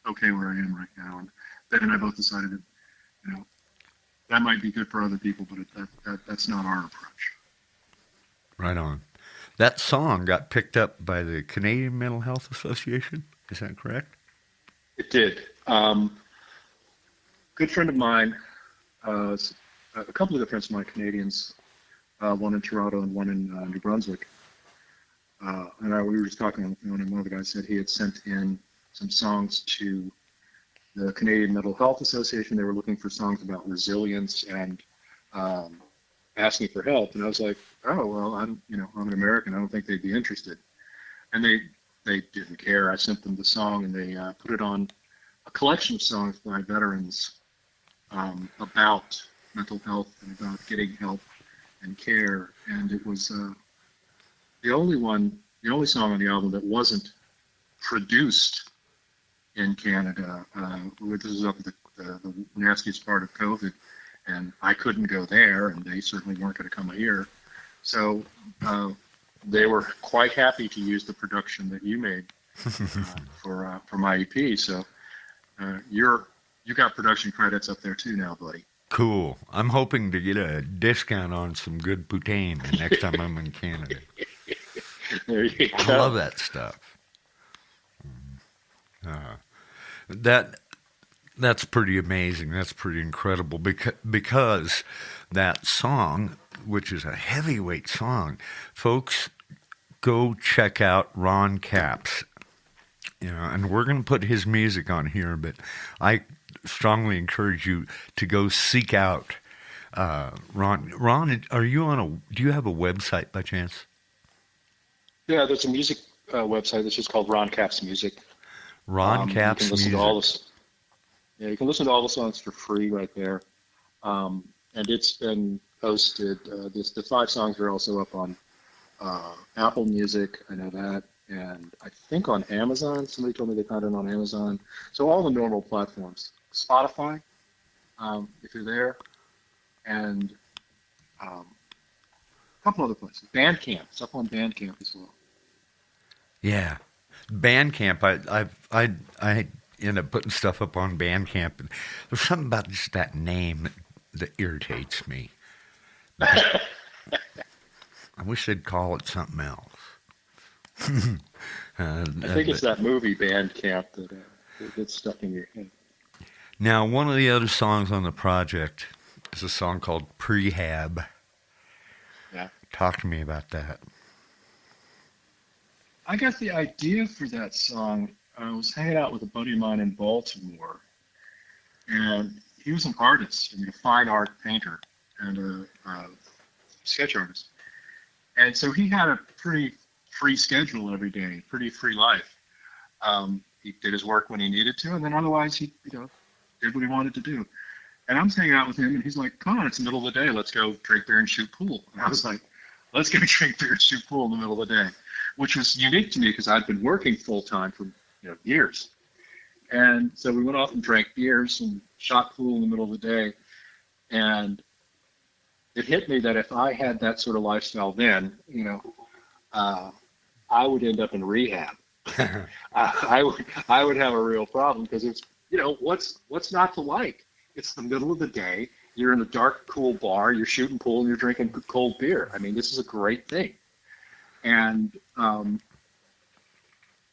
B: okay where I am right now. And Ben and I both decided that, you know, that might be good for other people, but that's not our approach.
A: Right on. That song got picked up by the Canadian Mental Health Association. Is that correct?
B: It did. Good friend of mine, a couple of good friends of mine, Canadians, one in Toronto and one in New Brunswick. We were just talking on the phone, and one of the guys said he had sent in some songs to the Canadian Mental Health Association. They were looking for songs about resilience and asking for help. And I was like, oh, well, I'm an American. I don't think they'd be interested. And they didn't care. I sent them the song, and they put it on a collection of songs by veterans about mental health and about getting help and care. And it was the only song on the album that wasn't produced in Canada. This is up at the nastiest part of COVID, and I couldn't go there, and they certainly weren't going to come here. So they were quite happy to use the production that you made for my EP. So you got production credits up there too now, buddy.
A: Cool. I'm hoping to get a discount on some good poutine the next time I'm in Canada.
B: There you go.
A: I love that stuff. That's pretty amazing. That's pretty incredible because that song, which is a heavyweight song, folks, go check out Ron Capps. You know, and we're going to put his music on here, but I strongly encourage you to go seek out Ron. Ron, do you have a website by chance?
B: Yeah, there's a music website that's just called Ron Capps Music.
A: Ron Capps
B: you can listen
A: Music.
B: To all this. Yeah, you can listen to all the songs for free right there. And it's been posted. The 5 songs are also up on Apple Music. I know that. And I think on Amazon. Somebody told me they found it on Amazon. So all the normal platforms. Spotify, if you're there. And a couple other places. Bandcamp. It's up on Bandcamp as well.
A: Yeah, Bandcamp. I end up putting stuff up on Bandcamp, and there's something about just that name that irritates me. I wish they'd call it something else.
B: I think it's that movie Bandcamp that gets stuck in your head.
A: Now, one of the other songs on the project is a song called Prehab.
B: Yeah.
A: Talk to me about that.
B: I got the idea for that song. I was hanging out with a buddy of mine in Baltimore, and he was an artist, a fine art painter and a sketch artist. And so he had a pretty free schedule every day, pretty free life. He did his work when he needed to, and then otherwise he, did what he wanted to do. And I'm hanging out with him, and he's like, "Come on, it's the middle of the day. Let's go drink beer and shoot pool." And I was like, "Let's go drink beer and shoot pool in the middle of the day," which was unique to me because I'd been working full time for years. And so we went off and drank beers and shot pool in the middle of the day. And it hit me that if I had that sort of lifestyle then, I would end up in rehab. I would have a real problem because it's, what's not to like? It's the middle of the day. You're in a dark, cool bar. You're shooting pool and you're drinking cold beer. I mean, this is a great thing. And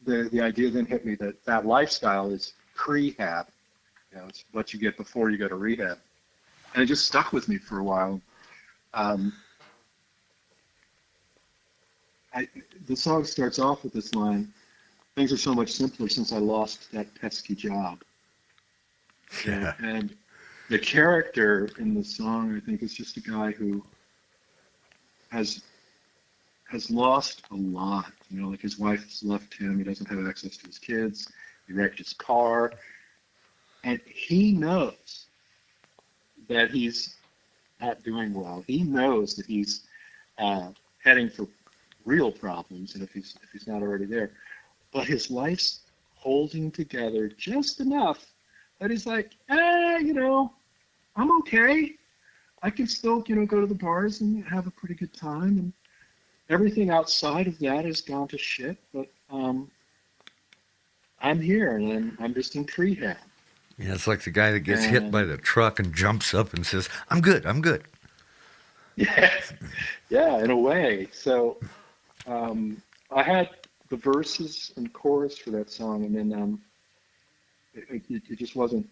B: the idea then hit me that lifestyle is prehab. It's what you get before you go to rehab. And it just stuck with me for a while. The song starts off with this line, "Things are so much simpler since I lost that pesky job."
A: Yeah.
B: And the character in the song, I think, is just a guy who has lost a lot. Like his wife has left him. He doesn't have access to his kids. He wrecked his car. And he knows that he's not doing well. He knows that he's heading for real problems, and if he's not already there. But his life's holding together just enough that he's like, I'm okay. I can still, go to the bars and have a pretty good time. And everything outside of that has gone to shit, but I'm here, and I'm just in prehab.
A: Yeah, it's like the guy that gets hit by the truck and jumps up and says, I'm good.
B: Yeah, yeah, in a way. So I had the verses and chorus for that song, and then it just wasn't,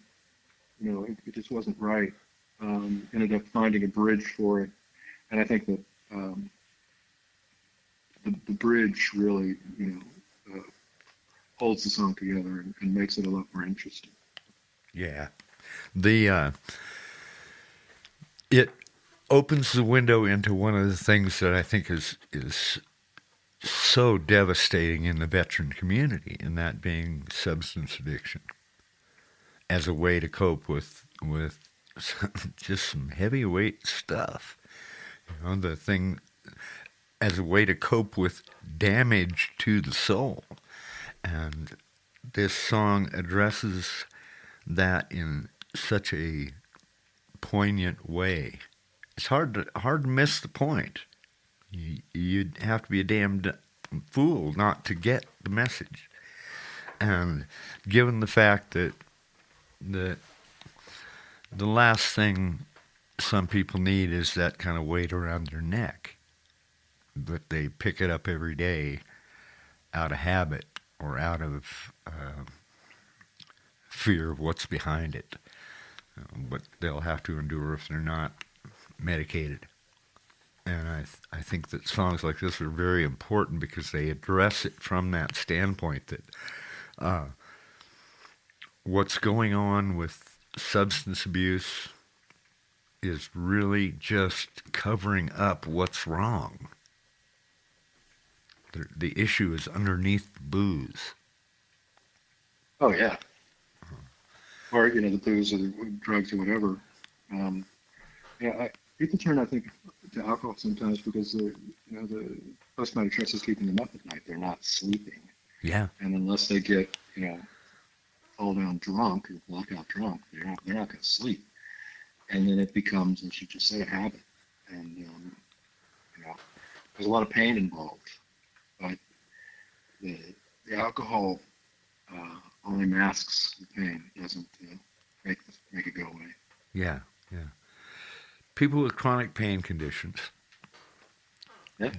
B: it just wasn't right. Ended up finding a bridge for it, and I think that the bridge really, holds the song together and makes it a lot more interesting.
A: Yeah. It opens the window into one of the things that I think is so devastating in the veteran community, and that being substance addiction as a way to cope with just some heavyweight stuff. The thing as a way to cope with damage to the soul. And this song addresses that in such a poignant way. It's hard to miss the point. You'd have to be a damned fool not to get the message. And given the fact that the last thing some people need is that kind of weight around their neck, but they pick it up every day out of habit or out of fear of what's behind it. But they'll have to endure if they're not medicated. And I think that songs like this are very important because they address it from that standpoint that what's going on with substance abuse is really just covering up what's wrong. The issue is underneath the booze.
B: Oh, yeah. Or, the booze or the drugs or whatever. People turn, I think, to alcohol sometimes because the post-traumatic stress is keeping them up at night. They're not sleeping.
A: Yeah.
B: And unless they get, fall down drunk or blackout drunk, they're not going to sleep. And then it becomes, as you just said, a habit. And, there's a lot of pain involved. But the alcohol only masks the pain. It doesn't make it go away.
A: Yeah. People with chronic pain conditions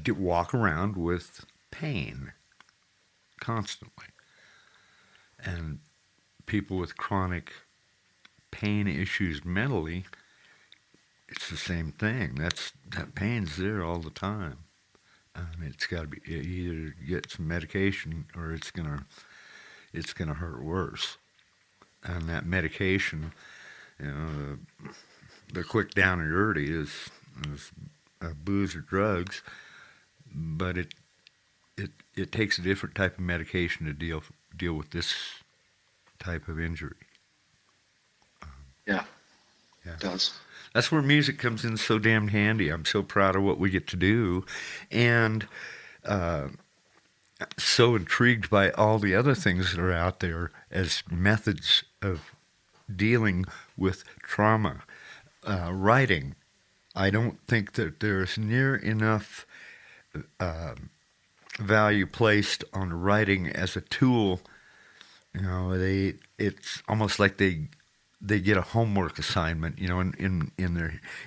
A: walk around with pain constantly. And people with chronic pain issues mentally, it's the same thing. That pain's there all the time. It's got to be either get some medication or it's gonna hurt worse. And that medication, the quick down and dirty is booze or drugs. but it takes a different type of medication to deal with this type of injury.
B: Yeah,
A: Yeah.
B: it does.
A: That's where music comes in so damn handy. I'm so proud of what we get to do, and so intrigued by all the other things that are out there as methods of dealing with trauma. Writing. I don't think that there's near enough value placed on writing as a tool. You know, it's almost like they get a homework assignment. You know, in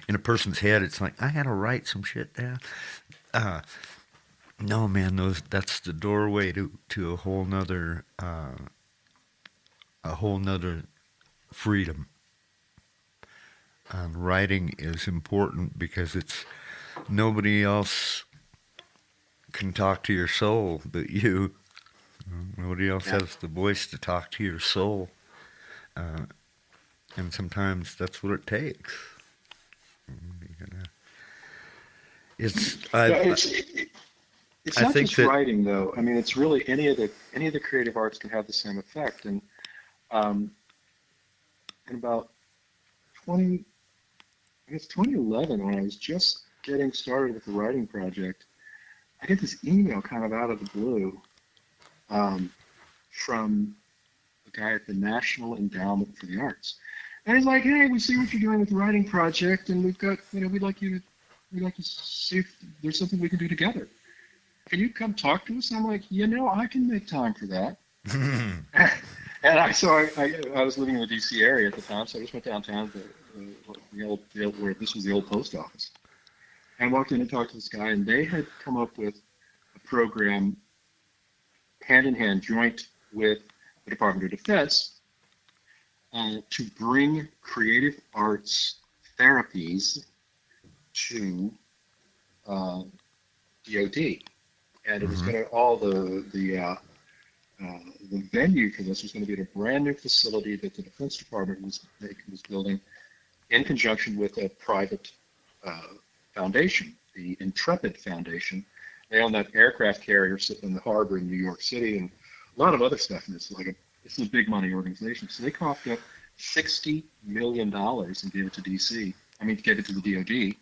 A: a person's head, it's like I gotta write some shit down. No, man, that's the doorway to a whole nother freedom. And writing is important because it's nobody else can talk to your soul but you. Nobody else has the voice to talk to your soul, and sometimes that's what it takes.
B: It's not just writing, though. I mean, it's really any of the creative arts can have the same effect. And in about 2011, when I was just getting started with the writing project, I get this email kind of out of the blue from a guy at the National Endowment for the Arts. And he's like, hey, we see what you're doing with the writing project, and we've got, we'd like to see if there's something we can do together. Can you come talk to us? And I'm like, I can make time for that. And I was living in the D.C. area at the time, so I just went downtown to where this was the old post office. And walked in and talked to this guy, and they had come up with a program hand in hand, joint with the Department of Defense, to bring creative arts therapies to DOD. And it was going to the venue for this was going to be at a brand new facility that the Defense Department was building in conjunction with a private foundation, the Intrepid Foundation. They own that aircraft carrier sitting in the harbor in New York City and a lot of other stuff. And it's a big money organization. So they coughed up $60 million and gave it to DC. Gave it to the DOD.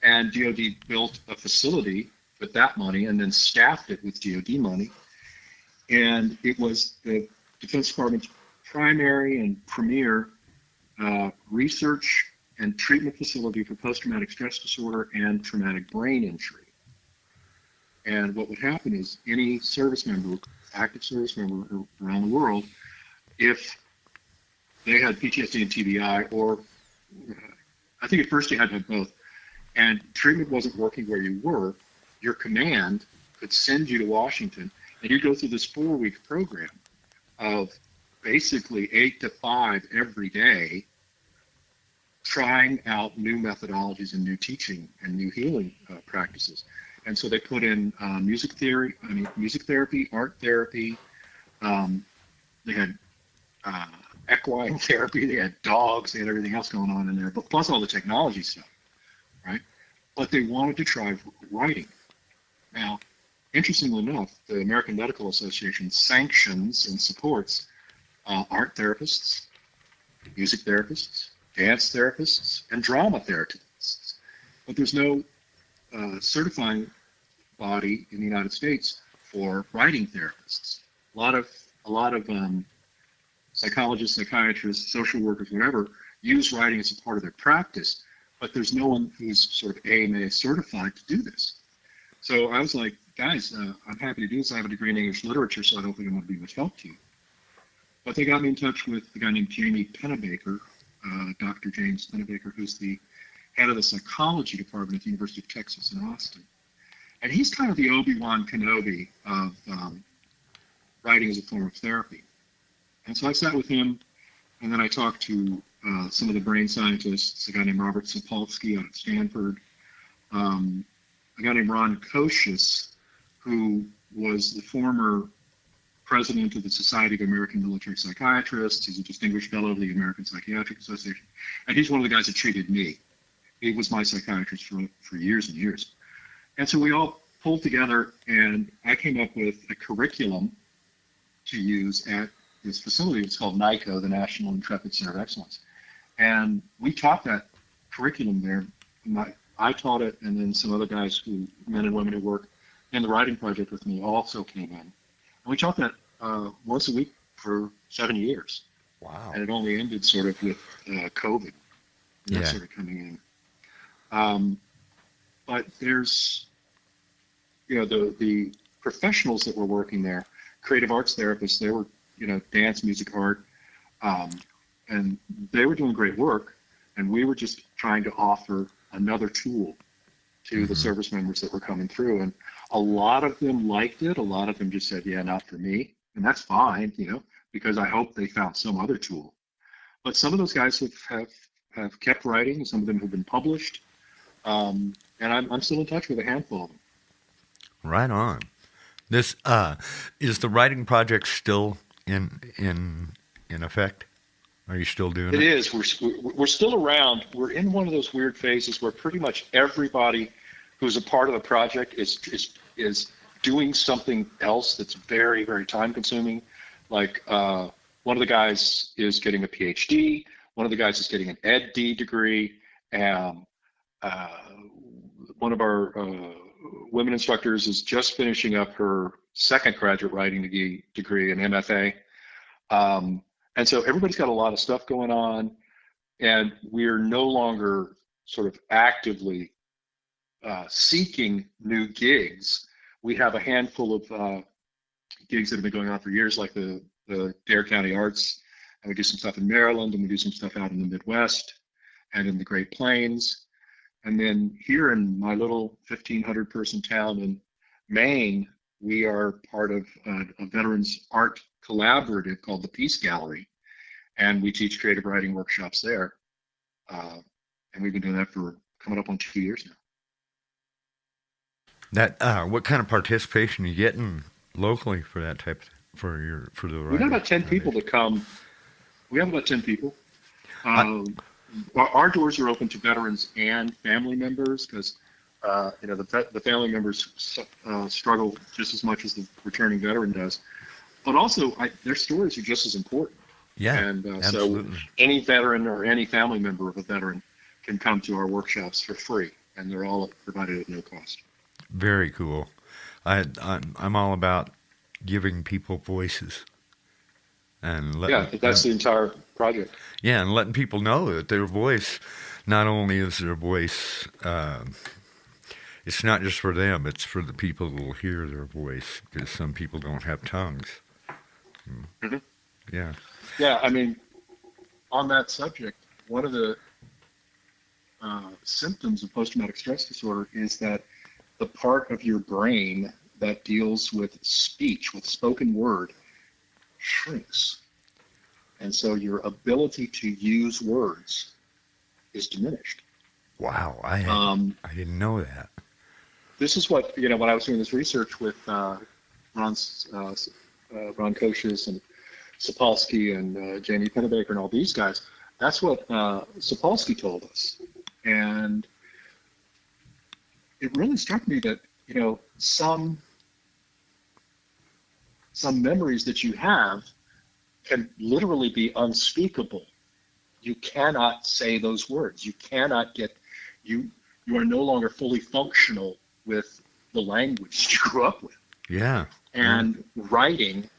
B: And DOD built a facility with that money and then staffed it with DOD money. And it was the Defense Department's primary and premier research and treatment facility for post-traumatic stress disorder and traumatic brain injury. And what would happen is any service member, active service member around the world, if they had PTSD and TBI, or I think at first you had to have both, and treatment wasn't working where you were, your command could send you to Washington, and you'd go through this 4-week program of basically 8 to 5 every day, trying out new methodologies and new teaching and new healing practices. And so they put in music therapy, art therapy. They had equine therapy. They had dogs. They had everything else going on in there, but plus all the technology stuff, right? But they wanted to try writing. Now, interestingly enough, the American Medical Association sanctions and supports art therapists, music therapists, dance therapists, and drama therapists. But there's no certifying body in the United States for writing therapists. A lot of psychologists, psychiatrists, social workers, whatever, use writing as a part of their practice, but there's no one who's sort of AMA certified to do this. So I was like, guys, I'm happy to do this. I have a degree in English literature, so I don't think I'm going to be much help to you. But they got me in touch with a guy named Jamie Pennebaker, Dr. James Pennebaker, who's the head of the psychology department at the University of Texas in Austin. And he's kind of the Obi-Wan Kenobi of writing as a form of therapy. And so I sat with him, and then I talked to some of the brain scientists, a guy named Robert Sapolsky out at Stanford, a guy named Ron Koshis, who was the former president of the Society of American Military Psychiatrists. He's a distinguished fellow of the American Psychiatric Association. And he's one of the guys that treated me. He was my psychiatrist for years and years. And so we all pulled together, and I came up with a curriculum to use at this facility. It's called NICO, the National Intrepid Center of Excellence. And we taught that curriculum there. I taught it, and then some other guys, men and women who work in the writing project with me, also came in. And we taught that once a week for 7 years.
A: Wow.
B: And it only ended sort of with COVID. That sort of coming in. But there's, the professionals that were working there, creative arts therapists, they were, dance, music, art, and they were doing great work. And we were just trying to offer another tool to the service members that were coming through. And a lot of them liked it. A lot of them just said, yeah, not for me. And that's fine, because I hope they found some other tool. But some of those guys have kept writing. Some of them have been published. And I'm still in touch with a handful of them.
A: Right on. This is the writing project still in effect? Are you still doing it?
B: It is. We're still around. We're in one of those weird phases where pretty much everybody who's a part of the project is doing something else that's very, very time consuming. Like one of the guys is getting a PhD. One of the guys is getting an Ed.D. degree. And one of our women instructors is just finishing up her second graduate writing degree, an MFA. And so everybody's got a lot of stuff going on, and we're no longer sort of actively seeking new gigs. We have a handful of gigs that have been going on for years, like the Dare County Arts, and we do some stuff in Maryland, and we do some stuff out in the Midwest and in the Great Plains. And then here in my little 1,500 person town in Maine, we are part of a veterans art collaborative called the Peace Gallery, and we teach creative writing workshops there. And we've been doing that for coming up on 2 years
A: now. That what kind of participation are you getting locally for that type for the writing?
B: We have about 10 people that come. We have about 10 people. Our doors are open to veterans and family members because the family members struggle just as much as the returning veteran does. But also, their stories are just as important.
A: Yeah,
B: and so any veteran or any family member of a veteran can come to our workshops for free, and they're all provided at no cost.
A: Very cool. I'm all about giving people voices. And
B: that's the entire project.
A: Yeah, and letting people know that their voice, not only is their voice, it's not just for them, it's for the people who will hear their voice, because some people don't have tongues.
B: Mm-hmm.
A: Yeah.
B: Yeah, I mean, on that subject, one of the symptoms of post-traumatic stress disorder is that the part of your brain that deals with speech, with spoken word, shrinks. And so your ability to use words is diminished.
A: Wow, I didn't know that.
B: This is what, when I was doing this research with Ron Koshis and Sapolsky and Jamie Pennebaker and all these guys, that's what Sapolsky told us. And it really struck me that, some memories that you have can literally be unspeakable. You cannot say those words. You cannot you are no longer fully functional with the language you grew up with.
A: Yeah.
B: And writing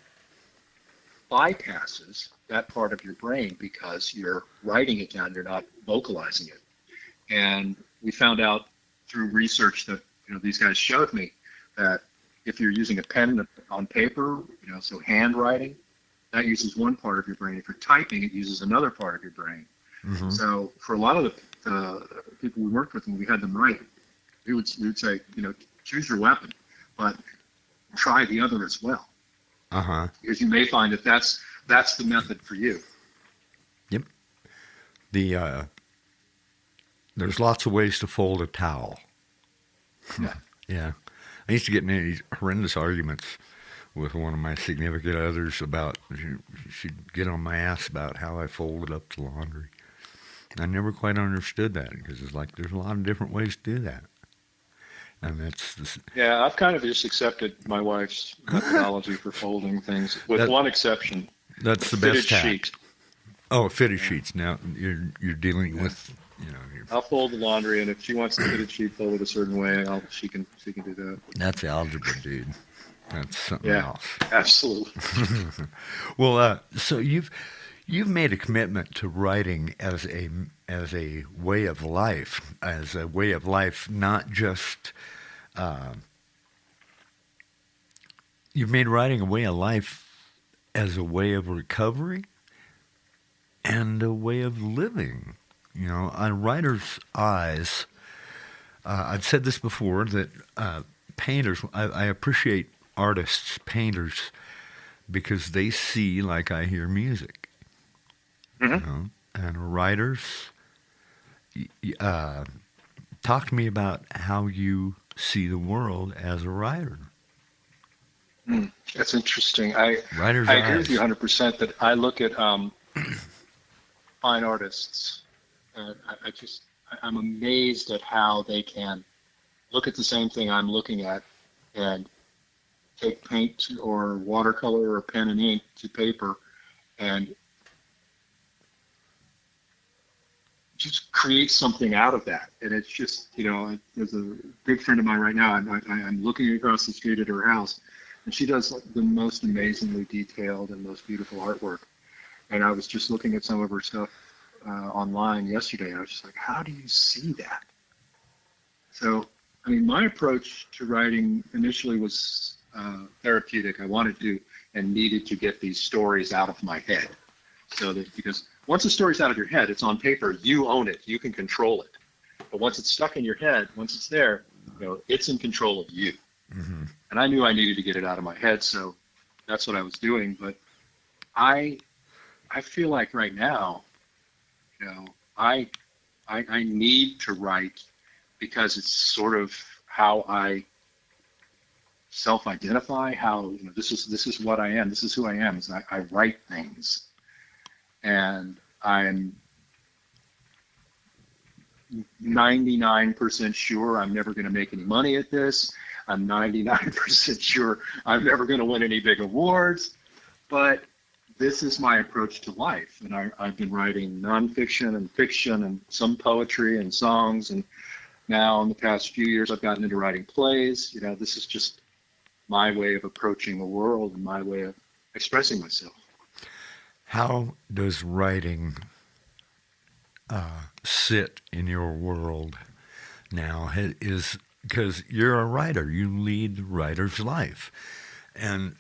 B: bypasses that part of your brain because you're writing it down, you're not vocalizing it. And we found out through research that these guys showed me that if you're using a pen on paper, so handwriting, that uses one part of your brain. If you're typing, it uses another part of your brain. Mm-hmm. So for a lot of the people we worked with, when we had them write, we would say, choose your weapon, but try the other as well.
A: Uh-huh.
B: Because you may find that that's the method for you.
A: Yep. There's lots of ways to fold a towel.
B: Yeah.
A: Yeah. I used to get in these horrendous arguments with one of my significant others about, she'd get on my ass about how I folded up the laundry. I never quite understood that because it's like there's a lot of different ways to do that. And it's this,
B: Yeah, I've kind of just accepted my wife's methodology for folding things, with
A: that,
B: one exception:
A: that's
B: a
A: the
B: fitted
A: best tack.
B: sheet.
A: Oh, fitted
B: Yeah,
A: sheets. Now you're dealing
B: yeah.
A: with, you know,
B: I'll fold the laundry, and if she wants the fitted sheet folded a certain way, she can do that.
A: that's algebra, dude. That's something
B: Yeah,
A: else.
B: absolutely.
A: Well, so you've made a commitment to writing as a way of life, not just. Uh, you've made writing a way of life as a way of recovery and a way of living. You know, a writer's eyes. I've said this before that painters. I appreciate artists, painters, because they see like I hear music. You
B: Hmm.
A: know, and writers. Uh, Talk to me about how you see the world as a writer.
B: That's interesting. I
A: Writer's
B: I agree with you
A: eyes.
B: 100% that I look at fine artists. I'm amazed at how they can look at the same thing I'm looking at and take paint or watercolor or pen and ink to paper and just create something out of that. And it's just, there's a big friend of mine right now. I'm looking across the street at her house, and she does the most amazingly detailed and most beautiful artwork. And I was just looking at some of her stuff online yesterday, and I was just like, how do you see that? So, I mean, my approach to writing initially was therapeutic. I wanted to and needed to get these stories out of my head. So that, because once a story's out of your head, it's on paper, you own it, you can control it. But once it's stuck in your head, once it's there, it's in control of you.
A: Hmm.
B: And I knew I needed to get it out of my head, so that's what I was doing. But I I feel like right now, you know, I I need to write because it's sort of how I self-identify. How this is what I am. This is who I am. Is I write things, and I'm 99% sure I'm never going to make any money at this. I'm 99% sure I'm never going to win any big awards, but this is my approach to life. And I've been writing nonfiction and fiction and some poetry and songs. And now in the past few years, I've gotten into writing plays. This is just my way of approaching the world and my way of expressing myself.
A: How does writing sit in your world now? Is because you're a writer, you lead the writer's life, and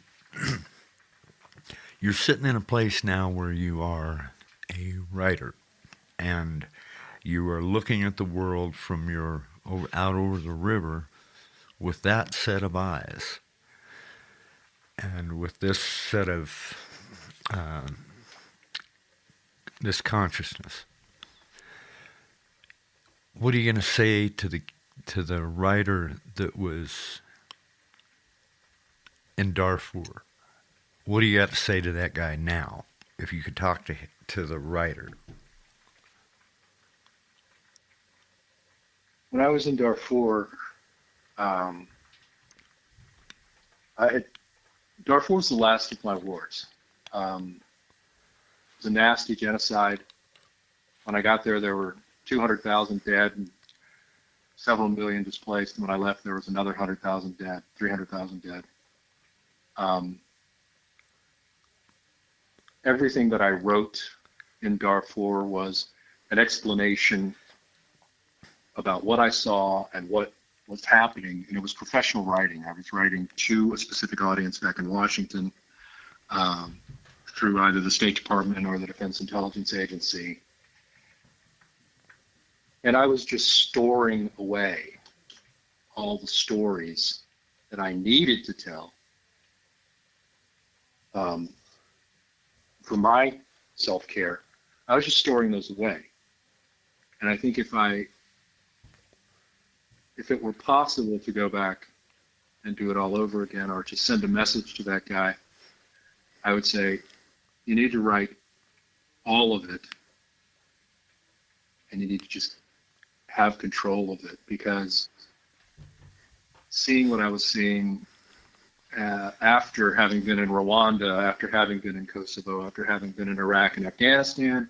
A: you're sitting in a place now where you are a writer, and you are looking at the world from out over the river with that set of eyes, and with this set of uh, this consciousness. What are you going to say to the writer that was in Darfur? What do you got to say to that guy now? If you could talk to the writer.
B: When I was in Darfur, um, Darfur was the last of my wars. It was a nasty genocide. When I got there, there were 200,000 dead and several million displaced. And when I left, there was another 100,000 dead, 300,000 dead. Everything that I wrote in Darfur was an explanation about what I saw and what was happening. And it was professional writing. I was writing to a specific audience back in Washington through either the State Department or the Defense Intelligence Agency. And I was just storing away all the stories that I needed to tell for my self-care. I was just storing those away. And I think if it were possible to go back and do it all over again, or to send a message to that guy, I would say, you need to write all of it, and you need to just have control of it, because seeing what I was seeing after having been in Rwanda, after having been in Kosovo, after having been in Iraq and Afghanistan,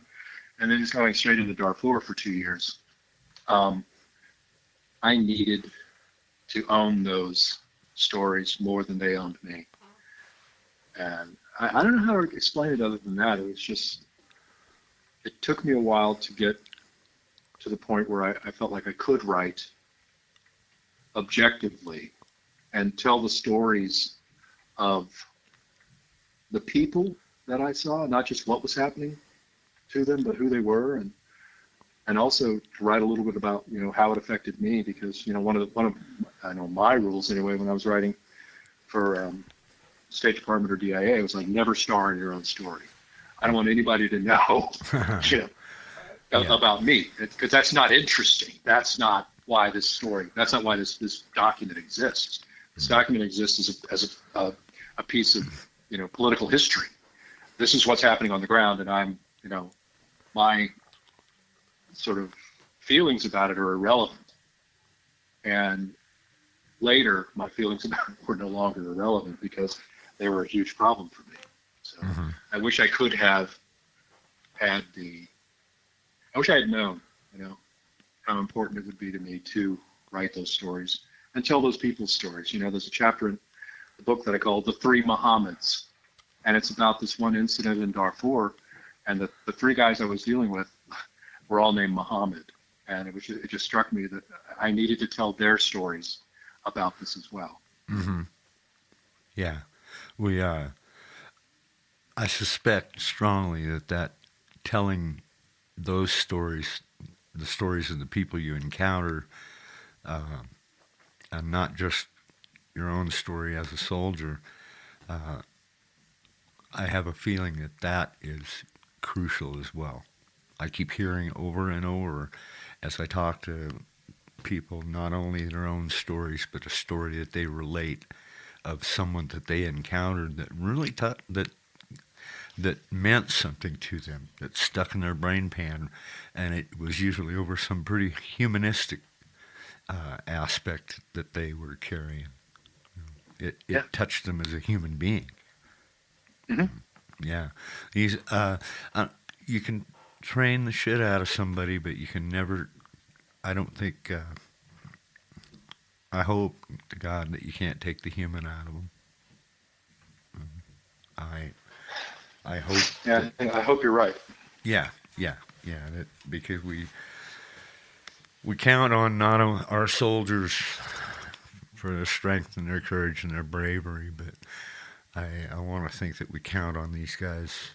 B: and then just going straight into Darfur for 2 years. I needed to own those stories more than they owned me. And I don't know how to explain it other than that. It was just, it took me a while to get to the point where I felt like I could write objectively and tell the stories of the people that I saw, not just what was happening to them, but who they were, and also to write a little bit about, you know, how it affected me, because, you know, one of I know my rules anyway when I was writing for State Department or DIA was like, never star in your own story. I don't want anybody to know, you know, about me, because that's not interesting. That's not why this story. That's not why this document exists. This document exists as a piece of, you know, political history. This is what's happening on the ground, and I'm, you know, my sort of feelings about it are irrelevant. And later, my feelings about it were no longer irrelevant because they were a huge problem for me. So I wish I could have had I wish I had known, you know, how important it would be to me to write those stories and tell those people's stories. You know, there's a chapter in the book that I call The Three Mohammeds, and it's about this one incident in Darfur, and the three guys I was dealing with were all named Muhammad, and it just struck me that I needed to tell their stories about this as well.
A: Mm-hmm. Yeah, I suspect strongly that telling those stories, the stories of the people you encounter, and not just your own story as a soldier, I have a feeling that is crucial as well. I keep hearing over and over as I talk to people, not only their own stories, but a story that they relate of someone that they encountered that really that meant something to them, that stuck in their brain pan, and it was usually over some pretty humanistic aspect that they were carrying. It touched them as a human being. Yeah, you can train the shit out of somebody, but you can never. I don't think. I hope to God that you can't take the human out of them. I hope.
B: Yeah, I hope you're right.
A: Yeah. Because we count on not only our soldiers for their strength and their courage and their bravery, but I want to think that we count on these guys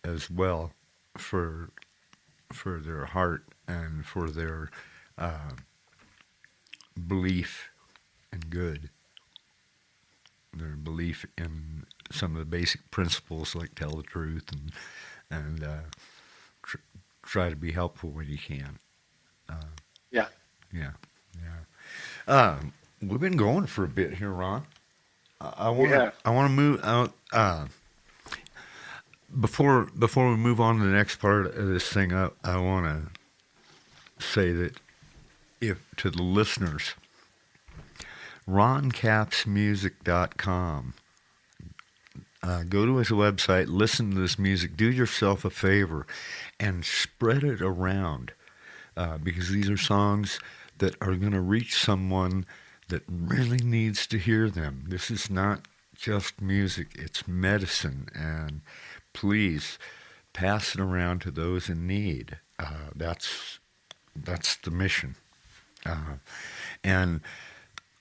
A: as well for their heart and for their belief in good, their belief in some of the basic principles like tell the truth and try to be helpful when you can. Yeah. We've been going for a bit here, Ron. I want to move out. Before we move on to the next part of this thing, I want to say that to the listeners, roncapsmusic.com. Go to his website, listen to this music, do yourself a favor, and spread it around, because these are songs that are going to reach someone that really needs to hear them. This is not just music, it's medicine, and please pass it around to those in need. That's the mission. And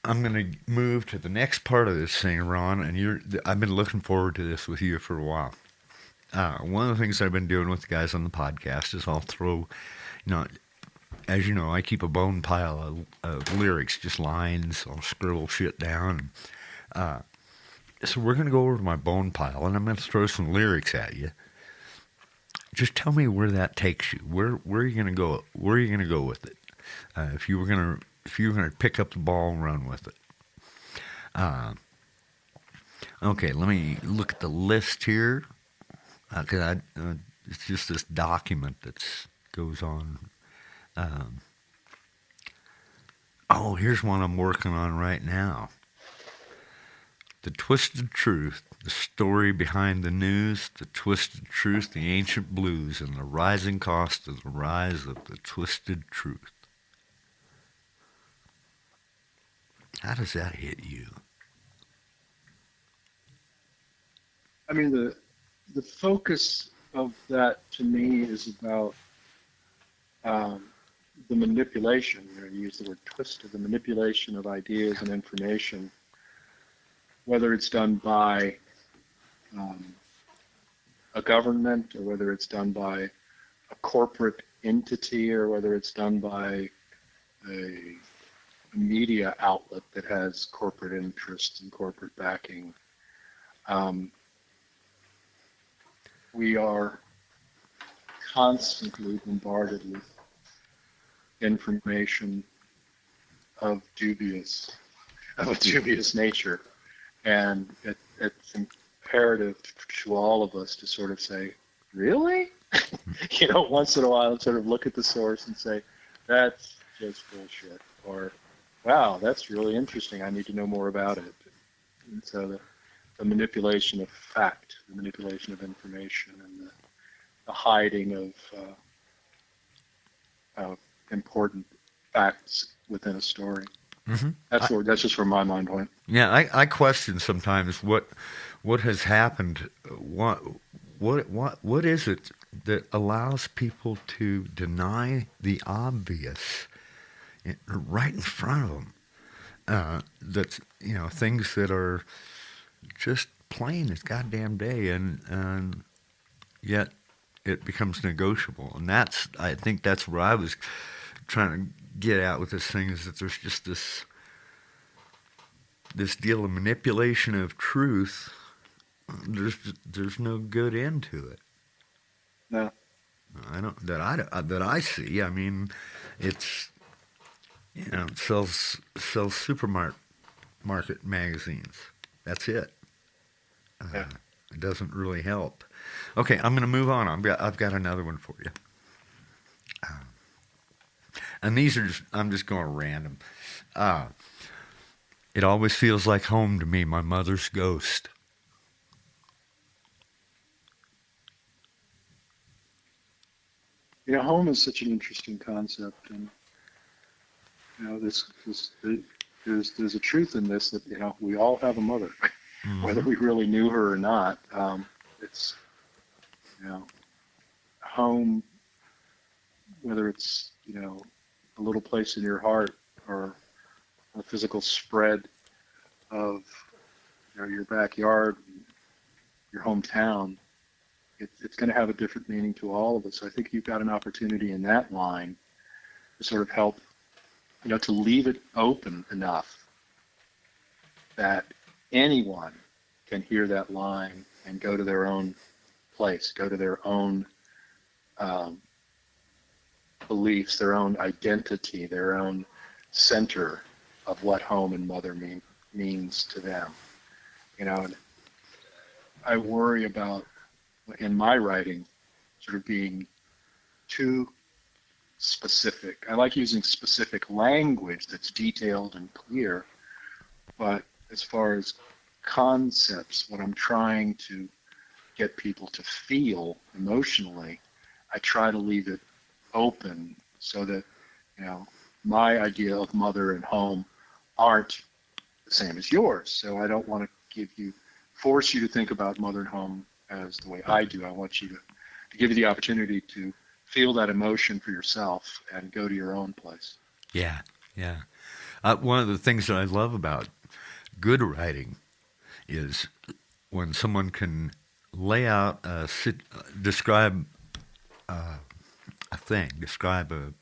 A: I'm going to move to the next part of this thing, Ron, and I've been looking forward to this with you for a while. One of the things I've been doing with the guys on the podcast is I'll throw, as you know, I keep a bone pile of lyrics, just lines. I'll scribble shit down. So we're going to go over to my bone pile, and I'm going to throw some lyrics at you. Just tell me where that takes you. Where are you going to go? Where are you going to go with it? If you were going to pick up the ball and run with it. Okay, let me look at the list here. Cause it's just this document that goes on. Oh, here's one I'm working on right now. The Twisted Truth, the story behind the news, the twisted truth, the ancient blues, and the rising cost of the rise of the twisted truth. How does that hit you?
B: I mean, the focus of that to me is about the manipulation. You use the word twisted, the manipulation of ideas and information, whether it's done by um, a government or whether it's done by a corporate entity or whether it's done by a media outlet that has corporate interests and corporate backing. We are constantly bombarded with information of a dubious nature, and it's imperative to all of us to sort of say, really? Once in a while, sort of look at the source and say, that's just bullshit, or wow, that's really interesting. I need to know more about it. And so the manipulation of fact, the manipulation of information, and the hiding of important facts within a story.
A: Mm-hmm.
B: That's just where my mind went.
A: Yeah, I question sometimes what has happened. What is it that allows people to deny the obvious right in front of them? That's things that are just plain as goddamn day, and yet it becomes negotiable. And I think that's where I was trying to get at with this thing, is that there's just this deal of manipulation of truth. There's no good end to it.
B: No.
A: I don't that I see. I mean, it's it sells supermarket magazines. That's it.
B: Yeah.
A: It doesn't really help. Okay, I'm going to move on. I've got another one for you. And these are I'm just going random. It always feels like home to me, my mother's ghost.
B: Home is such an interesting concept, and there's a truth in this that we all have a mother,
A: Mm-hmm.
B: whether we really knew her or not. It's home, whether it's a little place in your heart or a physical spread of your backyard, your hometown. It's going to have a different meaning to all of us. So I think you've got an opportunity in that line to sort of help, to leave it open enough that anyone can hear that line and go to their own place, go to their own beliefs, their own identity, their own center of what home and mother means to them. And I worry about, in my writing, sort of being too specific. I like using specific language that's detailed and clear, but as far as concepts, what I'm trying to get people to feel emotionally, I try to leave it open so that, my idea of mother and home aren't the same as yours. So I don't want to force you to think about mother and home as the way I do. I want you to give you the opportunity to feel that emotion for yourself and go to your own place.
A: Yeah, yeah. One of the things that I love about good writing is when someone can lay out, describe a thing, describe a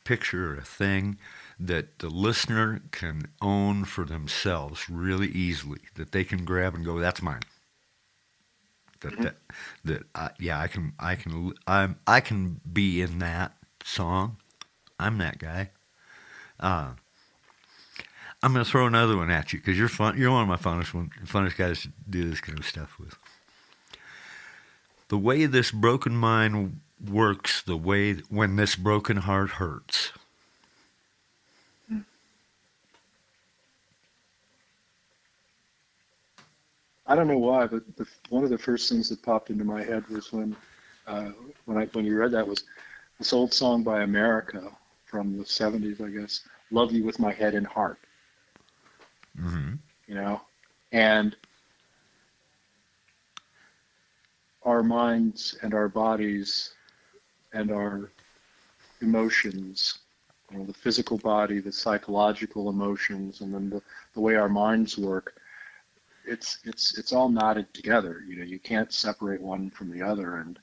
A: picture or a thing that the listener can own for themselves really easily, that they can grab and go, that's mine. I can be in that song. I'm that guy. I'm going to throw another one at you because you're fun. You're one of my funnest guys to do this kind of stuff with. The way this broken mind works, the way when this broken heart hurts.
B: I don't know why, but one of the first things that popped into my head was when you read that was this old song by America from the 70s, I guess. Love you with my head and heart.
A: Mm-hmm.
B: You know, and our minds and our bodies and our emotions, you know, the physical body, the psychological emotions, and then the way our minds work, it's all knotted together. You know, you can't separate one from the other. And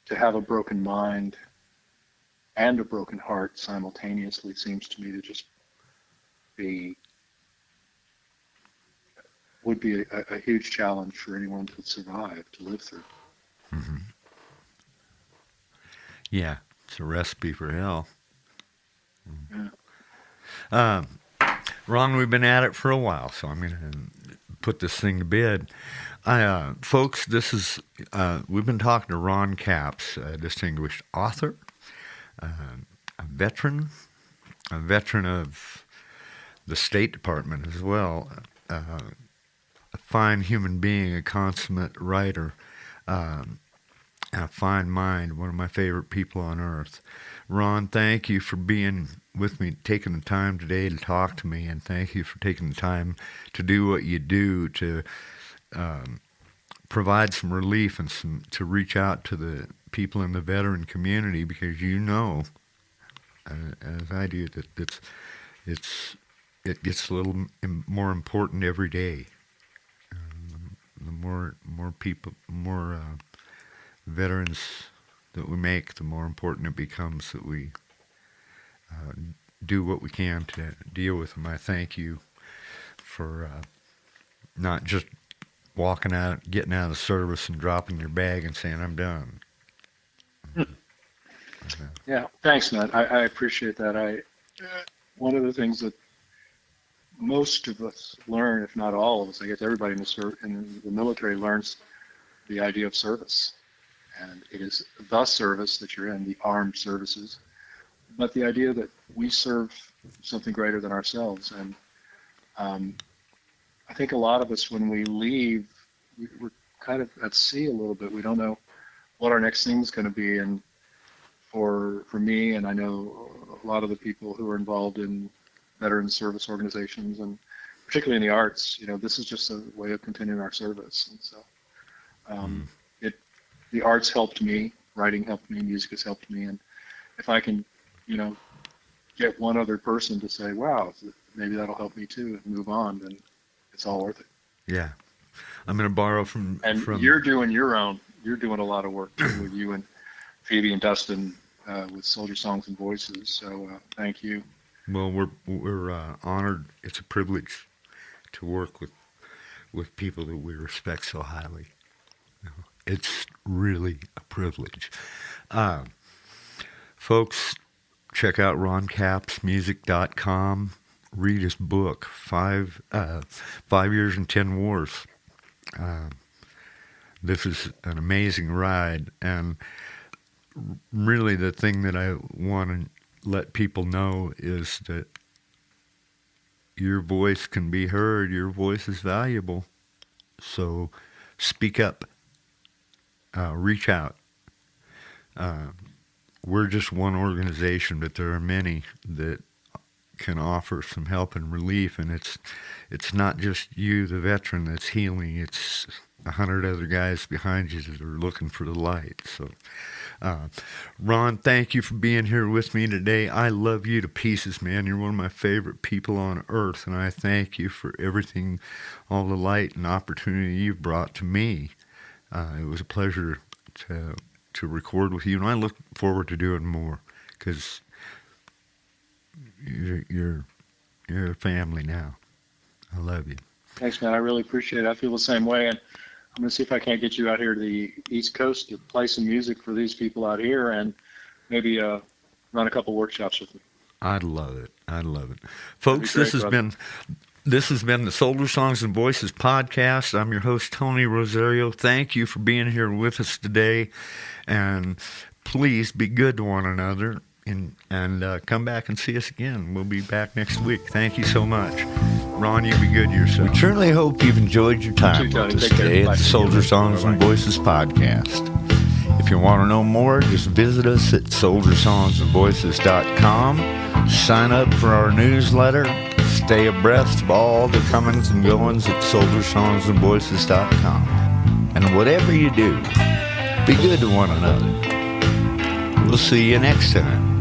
B: to have a broken mind and a broken heart simultaneously seems to me to just would be a huge challenge for anyone to survive, to live through.
A: Mm-hmm. Yeah, it's a recipe for hell.
B: Yeah.
A: Ron, we've been at it for a while, so I'm going to put this thing to bed. Folks, we've been talking to Ron Capps, a distinguished author, a veteran of the State Department as well, a fine human being, a consummate writer, and a fine mind, one of my favorite people on earth. Ron, thank you for being with me, taking the time today to talk to me, and thank you for taking the time to do what you do to provide some relief and to reach out to the people in the veteran community, because you know, as I do, that it gets a little more important every day. The more people, more veterans that we make, the more important it becomes that we do what we can to deal with them. I thank you for not just walking out, getting out of service and dropping your bag and saying, I'm done.
B: Yeah, thanks, Matt. I appreciate that. One of the things that most of us learn, if not all of us, I guess everybody in the military learns the idea of service. And it is the service that you're in, the armed services, but the idea that we serve something greater than ourselves. And I think a lot of us, when we leave, we're kind of at sea a little bit. We don't know what our next thing is going to be. And for me, and I know a lot of the people who are involved in veteran service organizations, and particularly in the arts, you know, this is just a way of continuing our service. And so the arts helped me, writing helped me, music has helped me. And if I can, you know, get one other person to say, wow, maybe that'll help me too, and move on, then it's all worth it.
A: Yeah. I'm going to borrow from...
B: you're doing a lot of work too, with you and Phoebe and Dustin with Soldier Songs and Voices. So thank you.
A: Well, we're honored. It's a privilege to work with people that we respect so highly. You know, it's really a privilege. Folks, check out roncappsmusic.com. Read his book, 5 Years and 10 Wars. This is an amazing ride, and really the thing that I want to let people know is that your voice can be heard. Your voice is valuable. So speak up. Reach out. We're just one organization, but there are many that can offer some help and relief, and it's not just you, the veteran, that's healing. It's 100 other guys behind you that are looking for the light. So, Ron, thank you for being here with me today. I love you to pieces, man. You're one of my favorite people on earth, and I thank you for everything, all the light and opportunity you've brought to me. It was a pleasure to record with you, and I look forward to doing more, because you're a family now. I love you.
B: Thanks, man. I really appreciate it. I feel the same way, and I'm going to see if I can't get you out here to the East Coast to play some music for these people out here, and maybe run a couple workshops with me.
A: I'd love it. Folks, this has been the Soldier Songs and Voices podcast. I'm your host, Tony Rosario. Thank you for being here with us today, and please be good to one another. and come back and see us again. We'll be back next week. Thank you so much. Ron, you be good to yourself. We certainly hope you've enjoyed your time with us today at the Soldier Songs and Voices podcast. If you want to know more, just visit us at soldiersongsandvoices.com. Sign up for our newsletter. Stay abreast of all the comings and goings at soldiersongsandvoices.com. And whatever you do, be good to one another. We'll see you next time.